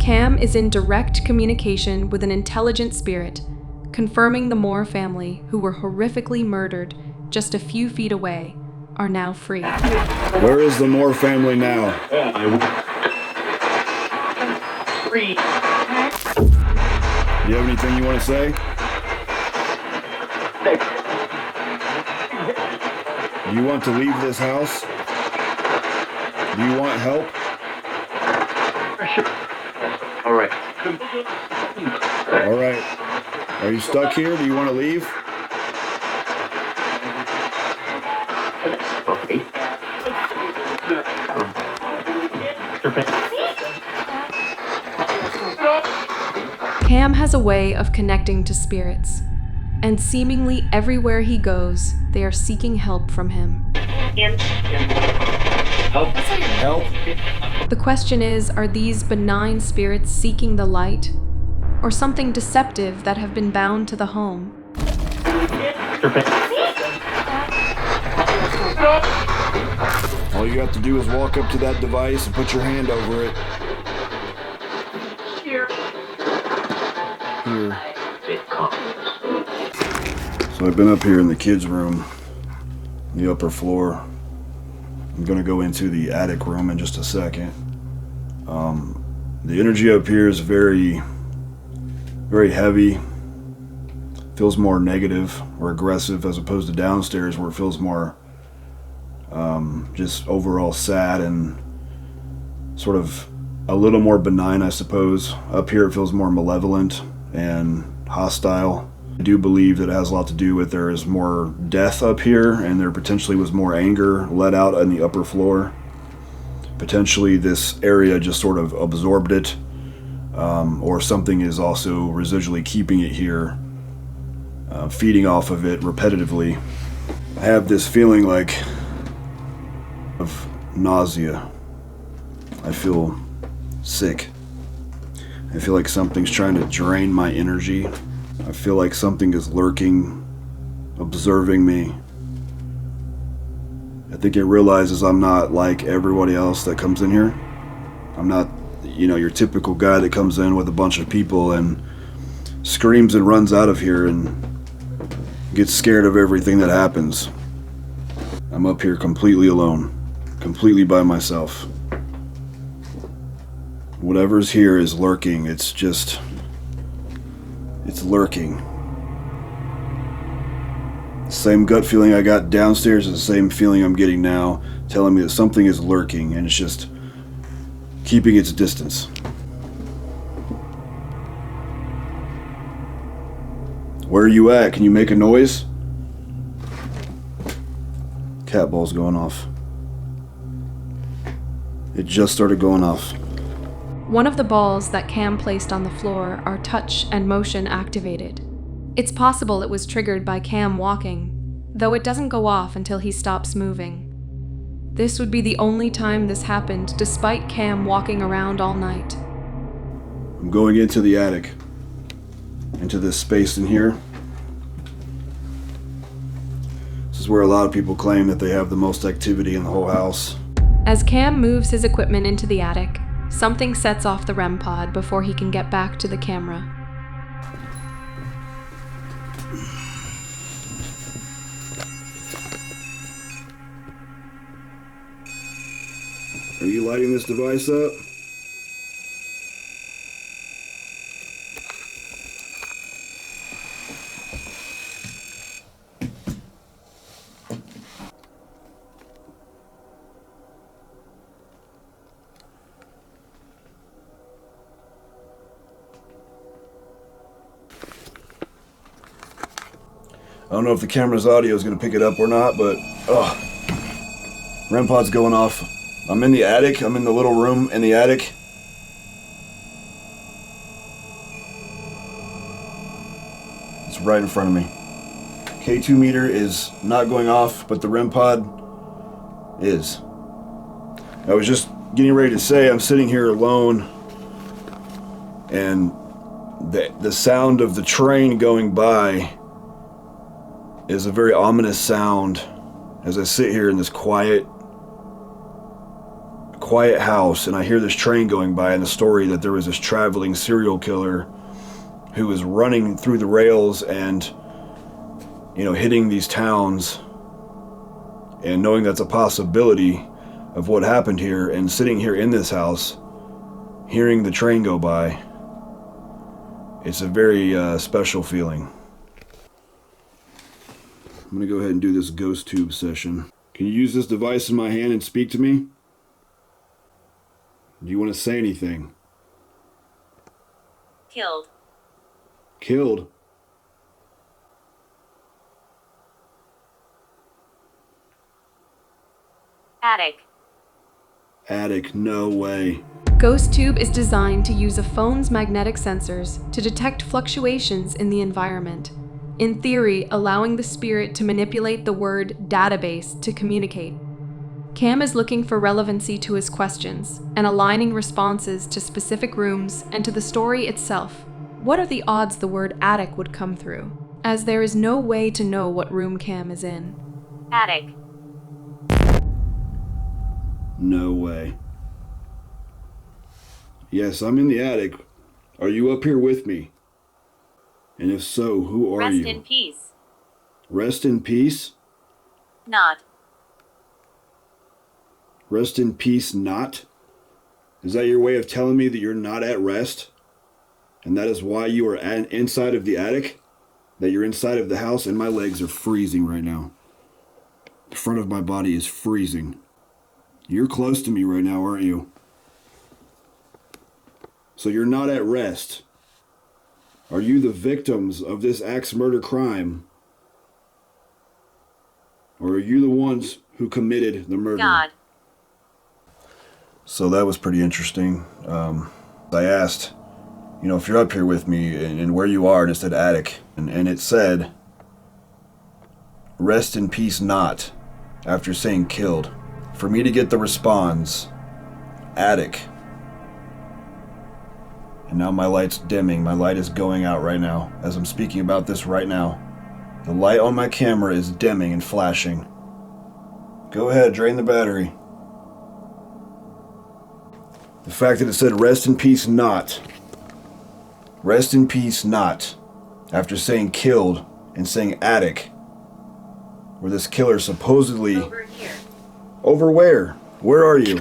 [SPEAKER 6] Cam is in direct communication with an intelligent spirit, confirming the Moore family, who were horrifically murdered just a few feet away, are now free.
[SPEAKER 10] Where is the Moore family now?
[SPEAKER 14] Free.
[SPEAKER 10] Do you have anything you want to say? Do you want to leave this house? Do you want help?
[SPEAKER 14] All right.
[SPEAKER 10] All right. Are you stuck here? Do you want to leave?
[SPEAKER 14] Okay.
[SPEAKER 6] Cam has a way of connecting to spirits, and seemingly everywhere he goes, they are seeking help from him.
[SPEAKER 14] Help.
[SPEAKER 10] Help?
[SPEAKER 6] The question is, are these benign spirits seeking the light, or something deceptive that have been bound to the home?
[SPEAKER 10] All you have to do is walk up to that device and put your hand over it. Here. So I've been up here in the kids' room, the upper floor. I'm gonna go into the attic room in just a second. The energy up here is very, very heavy. Feels more negative or aggressive as opposed to downstairs where it feels more just overall sad and sort of a little more benign, I suppose. Up here it feels more malevolent and hostile. I do believe that it has a lot to do with there is more death up here and there potentially was more anger let out on the upper floor. Potentially this area just sort of absorbed it, or something is also residually keeping it here, feeding off of it repetitively. I have this feeling like of nausea. I feel sick. I feel like something's trying to drain my energy. I feel like something is lurking, observing me. I think it realizes I'm not like everybody else that comes in here. I'm not, your typical guy that comes in with a bunch of people and screams and runs out of here and gets scared of everything that happens. I'm up here completely alone, completely by myself. Whatever's here is lurking. It's lurking. The same gut feeling I got downstairs is the same feeling I'm getting now, telling me that something is lurking and it's just keeping its distance. Where are you at? Can you make a noise? Cat ball's going off. It just started going off.
[SPEAKER 6] One of the balls that Cam placed on the floor are touch and motion activated. It's possible it was triggered by Cam walking, though it doesn't go off until he stops moving. This would be the only time this happened, despite Cam walking around all night.
[SPEAKER 10] I'm going into the attic, into this space in here. This is where a lot of people claim that they have the most activity in the whole house.
[SPEAKER 6] As Cam moves his equipment into the attic, something sets off the REM pod before he can get back to the camera.
[SPEAKER 10] Are you lighting this device up? I don't know if the camera's audio is going to pick it up or not, but REM pod's going off. I'm in the attic. I'm in the little room in the attic. It's right in front of me. K2 meter is not going off, but the REM pod is. I was just getting ready to say I'm sitting here alone, and the sound of the train going by is a very ominous sound as I sit here in this quiet house, and I hear this train going by, and the story that there was this traveling serial killer who was running through the rails and, you know, hitting these towns, and knowing that's a possibility of what happened here, and sitting here in this house, hearing the train go by, it's a very special feeling. I'm gonna go ahead and do this ghost tube session. Can you use this device in my hand and speak to me? Do you want to say anything?
[SPEAKER 13] Killed.
[SPEAKER 10] Killed?
[SPEAKER 13] Attic.
[SPEAKER 10] Attic, no way.
[SPEAKER 6] Ghost Tube is designed to use a phone's magnetic sensors to detect fluctuations in the environment, in theory allowing the spirit to manipulate the word database to communicate. Cam is looking for relevancy to his questions and aligning responses to specific rooms and to the story itself. What are the odds the word attic would come through, as there is no way to know what room Cam is in?
[SPEAKER 13] Attic.
[SPEAKER 10] No way. Yes, I'm in the attic. Are you up here with me? And if so, who are you?
[SPEAKER 13] Rest in peace.
[SPEAKER 10] Rest in peace?
[SPEAKER 13] Not.
[SPEAKER 10] Rest in peace, not? Is that your way of telling me that you're not at rest? And that is why you are inside of the attic? That you're inside of the house? And my legs are freezing right now. The front of my body is freezing. You're close to me right now, aren't you? So you're not at rest. Are you the victims of this axe murder crime? Or are you the ones who committed the murder?
[SPEAKER 13] God.
[SPEAKER 10] So that was pretty interesting. I asked, you know, if you're up here with me and where you are, and it said attic. And it said, rest in peace not, after saying killed. For me to get the response, attic. And now my light's dimming. My light is going out right now as I'm speaking about this right now. The light on my camera is dimming and flashing. Go ahead, drain the battery. The fact that it said rest in peace not. Rest in peace not. After saying killed and saying attic. Where this killer supposedly...
[SPEAKER 13] Over here.
[SPEAKER 10] Over where? Where are you?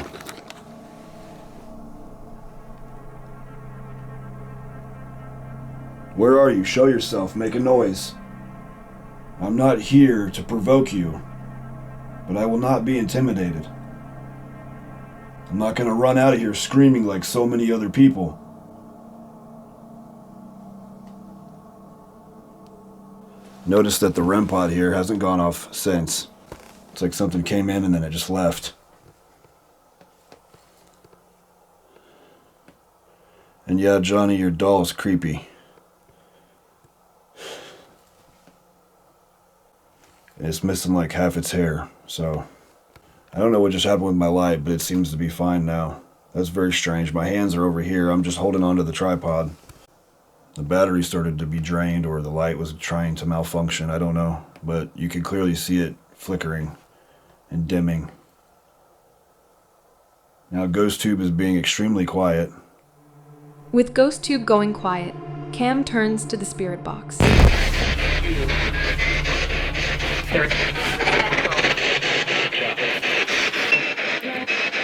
[SPEAKER 10] Where are you? Show yourself. Make a noise. I'm not here to provoke you, but I will not be intimidated. I'm not going to run out of here screaming like so many other people. Notice that the REM pod here hasn't gone off since. It's like something came in and then it just left. And yeah, Johnny, your doll is creepy. It's missing like half its hair, so I don't know what just happened with my light, but it seems to be fine now. That's very strange. My hands are over here. I'm just holding onto the tripod. The battery started to be drained, or the light was trying to malfunction. I don't know, but you can clearly see it flickering and dimming. Now Ghost Tube is being extremely quiet.
[SPEAKER 6] With Ghost Tube going quiet, Cam turns to the spirit box.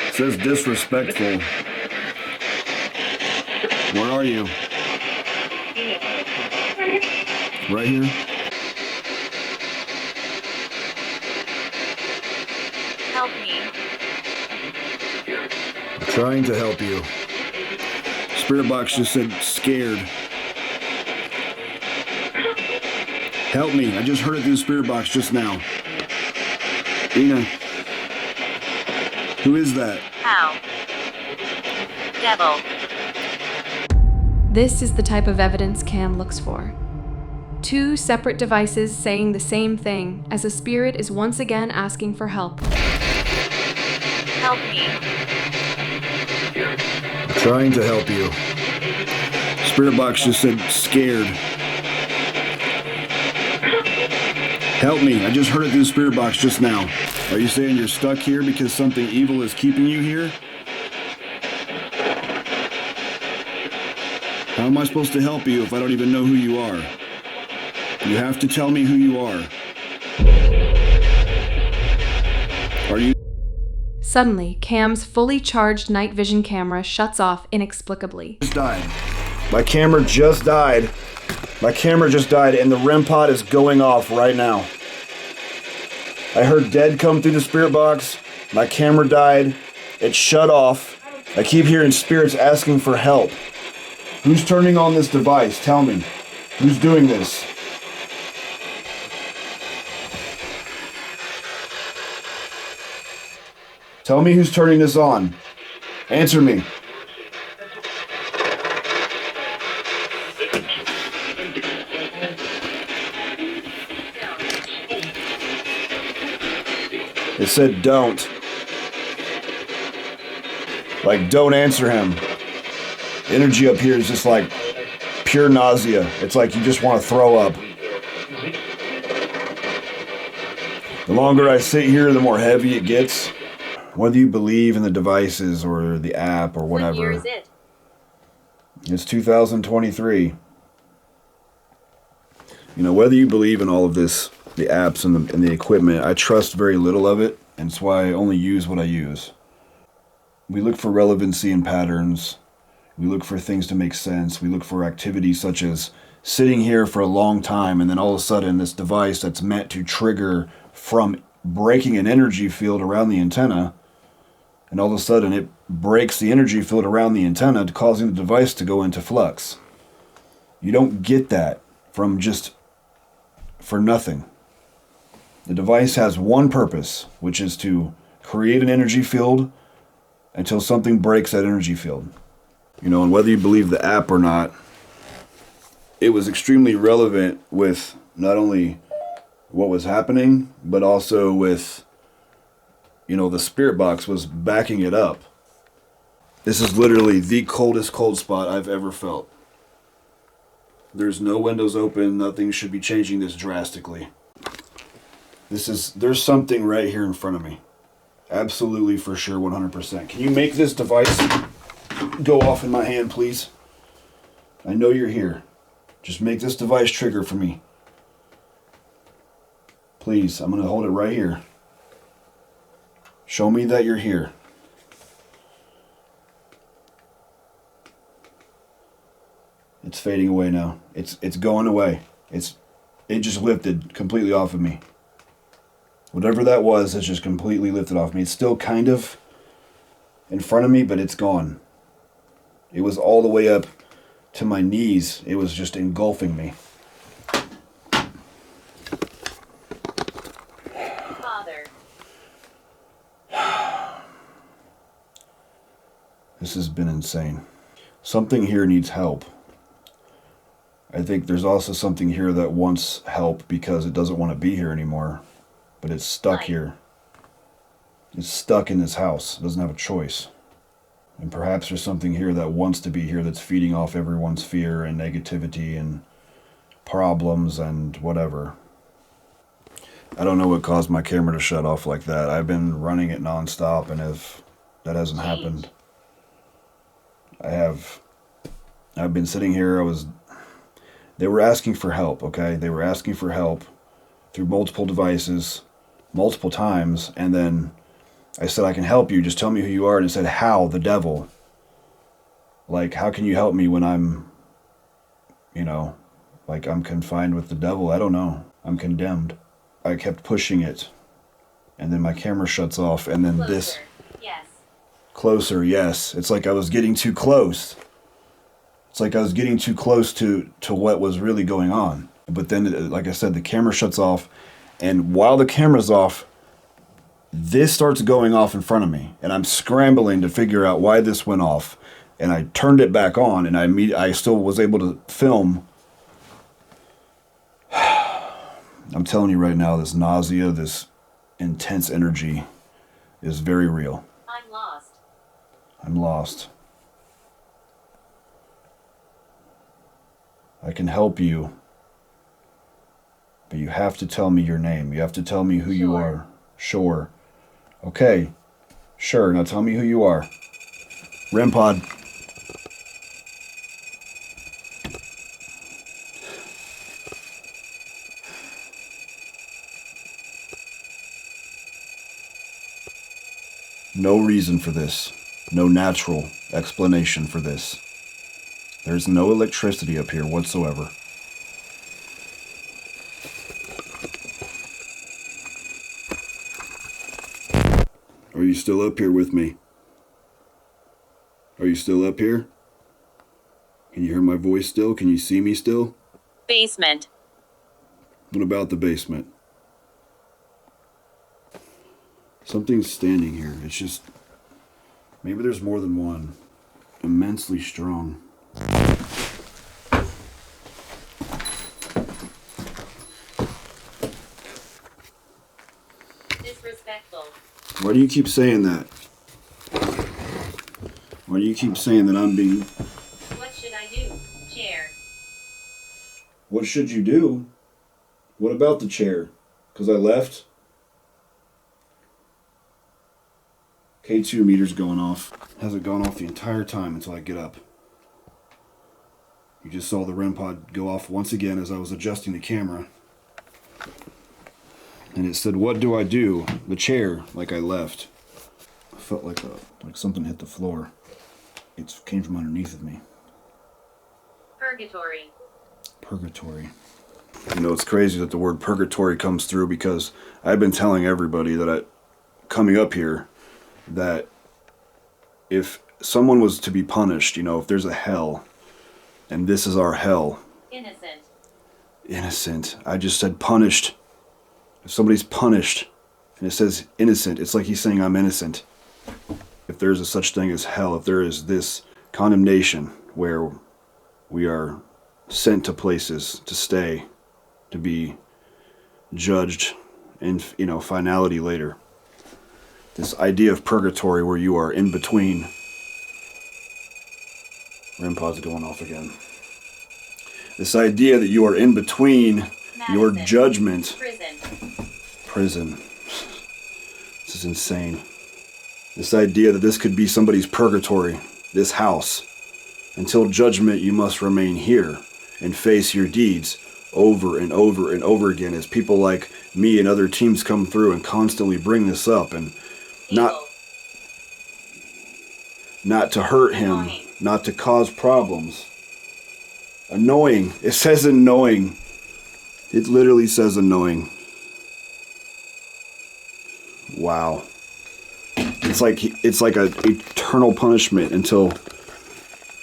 [SPEAKER 10] It says disrespectful. Where are you? Right here?
[SPEAKER 13] Help me.
[SPEAKER 10] I'm trying to help you. Spirit box just said scared. Help me. I just heard it through the spirit box just now. Ina. Who is that?
[SPEAKER 13] How? Devil.
[SPEAKER 6] This is the type of evidence Cam looks for. 2 separate devices saying the same thing as a spirit is once again asking for help.
[SPEAKER 13] Help me.
[SPEAKER 10] Trying to help you. Spirit box just said scared. Help me. I just heard it through the spirit box just now. Are you saying you're stuck here because something evil is keeping you here? How am I supposed to help you if I don't even know who you are? You have to tell me who you are. Are you...
[SPEAKER 6] Suddenly, Cam's fully charged night vision camera shuts off inexplicably.
[SPEAKER 10] Just died. My camera just died. My camera just died and the REM pod is going off right now. I heard dead come through the spirit box. My camera died. It shut off. I keep hearing spirits asking for help. Who's turning on this device? Tell me. Who's doing this? Tell me who's turning this on. Answer me. It said don't. Like, don't answer him. Energy up here is just like pure nausea. It's like you just want to throw up. The longer I sit here, the more heavy it gets. Whether you believe in the devices or the app or whatever.
[SPEAKER 13] What year is it?
[SPEAKER 10] It's 2023. You know, whether you believe in all of this, the apps and the equipment, I trust very little of it, and it's why I only use what I use. We look for relevancy and patterns. We look for things to make sense. We look for activities such as sitting here for a long time and then all of a sudden this device that's meant to trigger from breaking an energy field around the antenna, and all of a sudden it breaks the energy field around the antenna, causing the device to go into flux. You don't get that from just for nothing. The device has one purpose, which is to create an energy field until something breaks that energy field. You know, and whether you believe the app or not, it was extremely relevant with not only what was happening, but also with, you know, the spirit box was backing it up. This is literally the coldest cold spot I've ever felt. There's no windows open, nothing should be changing this drastically. There's something right here in front of me. Absolutely, for sure, 100%. Can you make this device go off in my hand, please? I know you're here. Just make this device trigger for me. Please, I'm going to hold it right here. Show me that you're here. It's fading away now. It's going away. It just lifted completely off of me. Whatever that was, it's just completely lifted off me. It's still kind of in front of me, but it's gone. It was all the way up to my knees. It was just engulfing me.
[SPEAKER 13] Father.
[SPEAKER 10] This has been insane. Something here needs help. I think there's also something here that wants help because it doesn't want to be here anymore. But it's stuck here. It's stuck in this house. It doesn't have a choice. And perhaps there's something here that wants to be here that's feeding off everyone's fear and negativity and problems and whatever. I don't know what caused my camera to shut off like that. I've been running it nonstop, and if that hasn't happened, I've been sitting here. They were asking for help, okay? They were asking for help through multiple devices, multiple times, and then I said, I can help you, just tell me who you are. And it said, how? The devil. Like, how can you help me when I'm, you know, like I'm confined with the devil? I don't know. I'm condemned. I kept pushing it, and then my camera shuts off, and then this.
[SPEAKER 13] Yes.
[SPEAKER 10] Closer, yes. It's like I was getting too close. It's like I was getting too close to what was really going on. But then, like I said, the camera shuts off, and while the camera's off, this starts going off in front of me, and I'm scrambling to figure out why this went off. And I turned it back on, and I still was able to film. I'm telling you right now, this nausea, this intense energy is very real.
[SPEAKER 13] I'm lost.
[SPEAKER 10] I'm lost. I can help you, but you have to tell me your name. You have to tell me who you are. Sure. Okay. Sure. Now tell me who you are. REM pod. No reason for this. No natural explanation for this. There's no electricity up here whatsoever. Are you still up here with me? Are you still up here? Can you hear my voice still? Can you see me still?
[SPEAKER 13] Basement.
[SPEAKER 10] What about the basement? Something's standing here. It's just... maybe there's more than one. Immensely strong.
[SPEAKER 13] Disrespectful.
[SPEAKER 10] Why do you keep saying that? Why do you keep saying that I'm being...
[SPEAKER 13] What should I do? Chair.
[SPEAKER 10] What should you do? What about the chair? Because I left? K2 meter's going off. Hasn't gone off the entire time until I get up. You just saw the REM pod go off once again as I was adjusting the camera. And it said, what do I do? The chair, like I left. I felt like something hit the floor. It came from underneath of me.
[SPEAKER 13] Purgatory.
[SPEAKER 10] Purgatory. You know, it's crazy that the word purgatory comes through because I've been telling everybody that coming up here, that if someone was to be punished, you know, if there's a hell, and this is our hell.
[SPEAKER 13] Innocent.
[SPEAKER 10] Innocent. I just said punished. If somebody's punished, and it says innocent, it's like he's saying I'm innocent. If there's a such thing as hell, if there is this condemnation where we are sent to places to stay, to be judged in, you know, finality later. This idea of purgatory where you are in between. REM pod's going off again. This idea that you are in between your judgment. Prison. This is insane. This idea that this could be somebody's purgatory, this house. Until judgment, you must remain here and face your deeds over and over and over again as people like me and other teams come through and constantly bring this up, and not to hurt him, not to cause problems. Annoying. It says annoying. It literally says annoying. Wow. It's like an eternal punishment until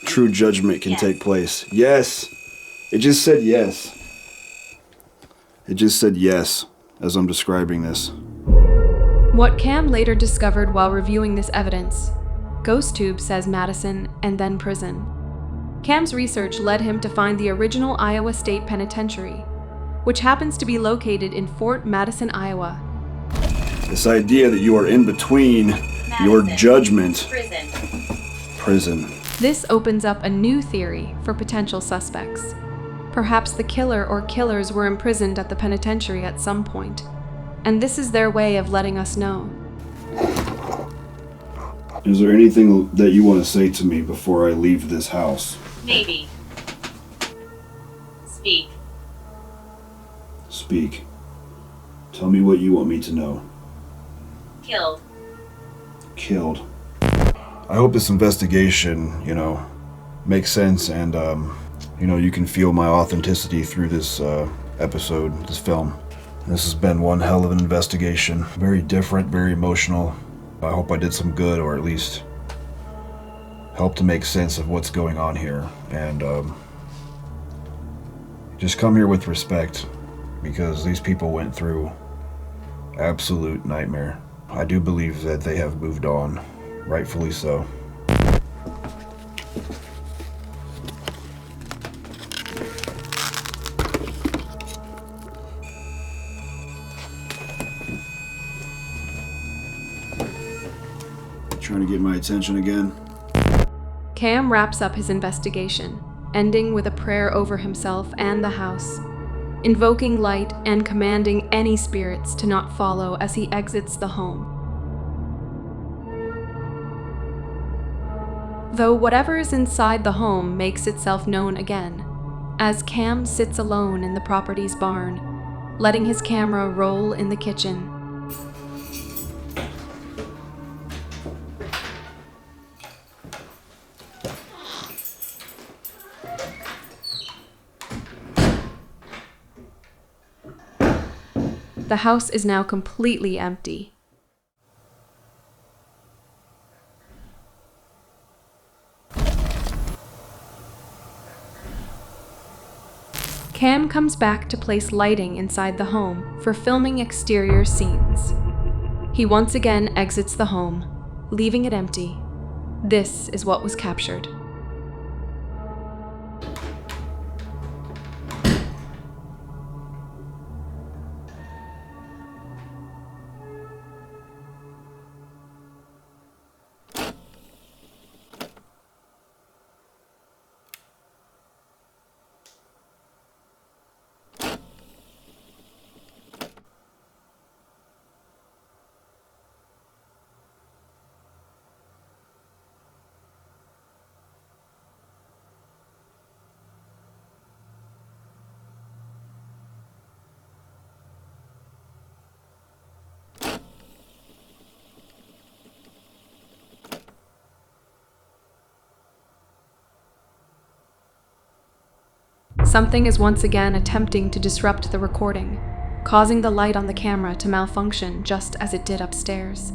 [SPEAKER 10] true judgment can take place. Yes. It just said yes. It just said yes as I'm describing this.
[SPEAKER 6] What Cam later discovered while reviewing this evidence, GhostTube says Madison and then prison. Cam's research led him to find the original Iowa State Penitentiary, which happens to be located in Fort Madison, Iowa.
[SPEAKER 10] This idea that you are in between your judgment. Prison.
[SPEAKER 6] This opens up a new theory for potential suspects. Perhaps the killer or killers were imprisoned at the penitentiary at some point, and this is their way of letting us know.
[SPEAKER 10] Is there anything that you want to say to me before I leave this house?
[SPEAKER 13] Maybe. Speak.
[SPEAKER 10] Speak. Tell me what you want me to know.
[SPEAKER 13] Killed.
[SPEAKER 10] Killed. I hope this investigation, you know, makes sense and, you know, you can feel my authenticity through this episode, this film. This has been one hell of an investigation. Very different, very emotional. I hope I did some good, or at least help to make sense of what's going on here. And just come here with respect, because these people went through absolute nightmare. I do believe that they have moved on, rightfully so. Trying to get my attention again.
[SPEAKER 6] Cam wraps up his investigation, ending with a prayer over himself and the house, invoking light and commanding any spirits to not follow as he exits the home. Though whatever is inside the home makes itself known again, as Cam sits alone in the property's barn, letting his camera roll in the kitchen. The house is now completely empty. Cam comes back to place lighting inside the home for filming exterior scenes. He once again exits the home, leaving it empty. This is what was captured. Something is once again attempting to disrupt the recording, causing the light on the camera to malfunction just as it did upstairs.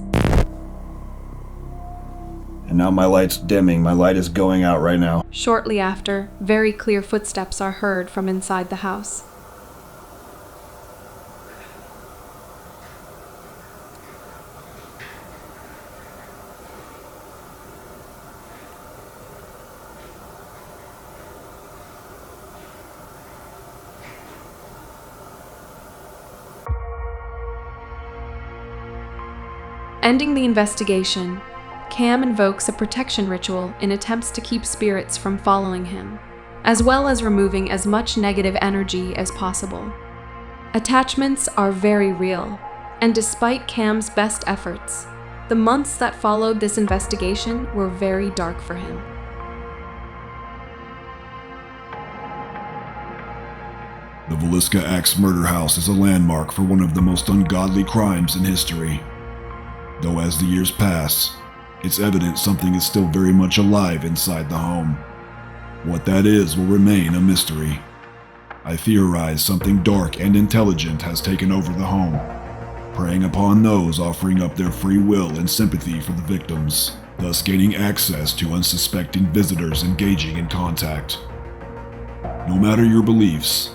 [SPEAKER 10] And now my light's dimming. My light is going out right now.
[SPEAKER 6] Shortly after, very clear footsteps are heard from inside the house. Ending the investigation, Cam invokes a protection ritual in attempts to keep spirits from following him, as well as removing as much negative energy as possible. Attachments are very real, and despite Cam's best efforts, the months that followed this investigation were very dark for him.
[SPEAKER 3] The Villisca Axe Murder House is a landmark for one of the most ungodly crimes in history. Though as the years pass, it's evident something is still very much alive inside the home. What that is will remain a mystery. I theorize something dark and intelligent has taken over the home, preying upon those offering up their free will and sympathy for the victims, thus gaining access to unsuspecting visitors engaging in contact. No matter your beliefs,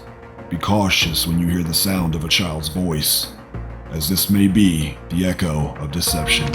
[SPEAKER 3] be cautious when you hear the sound of a child's voice, as this may be the echo of deception.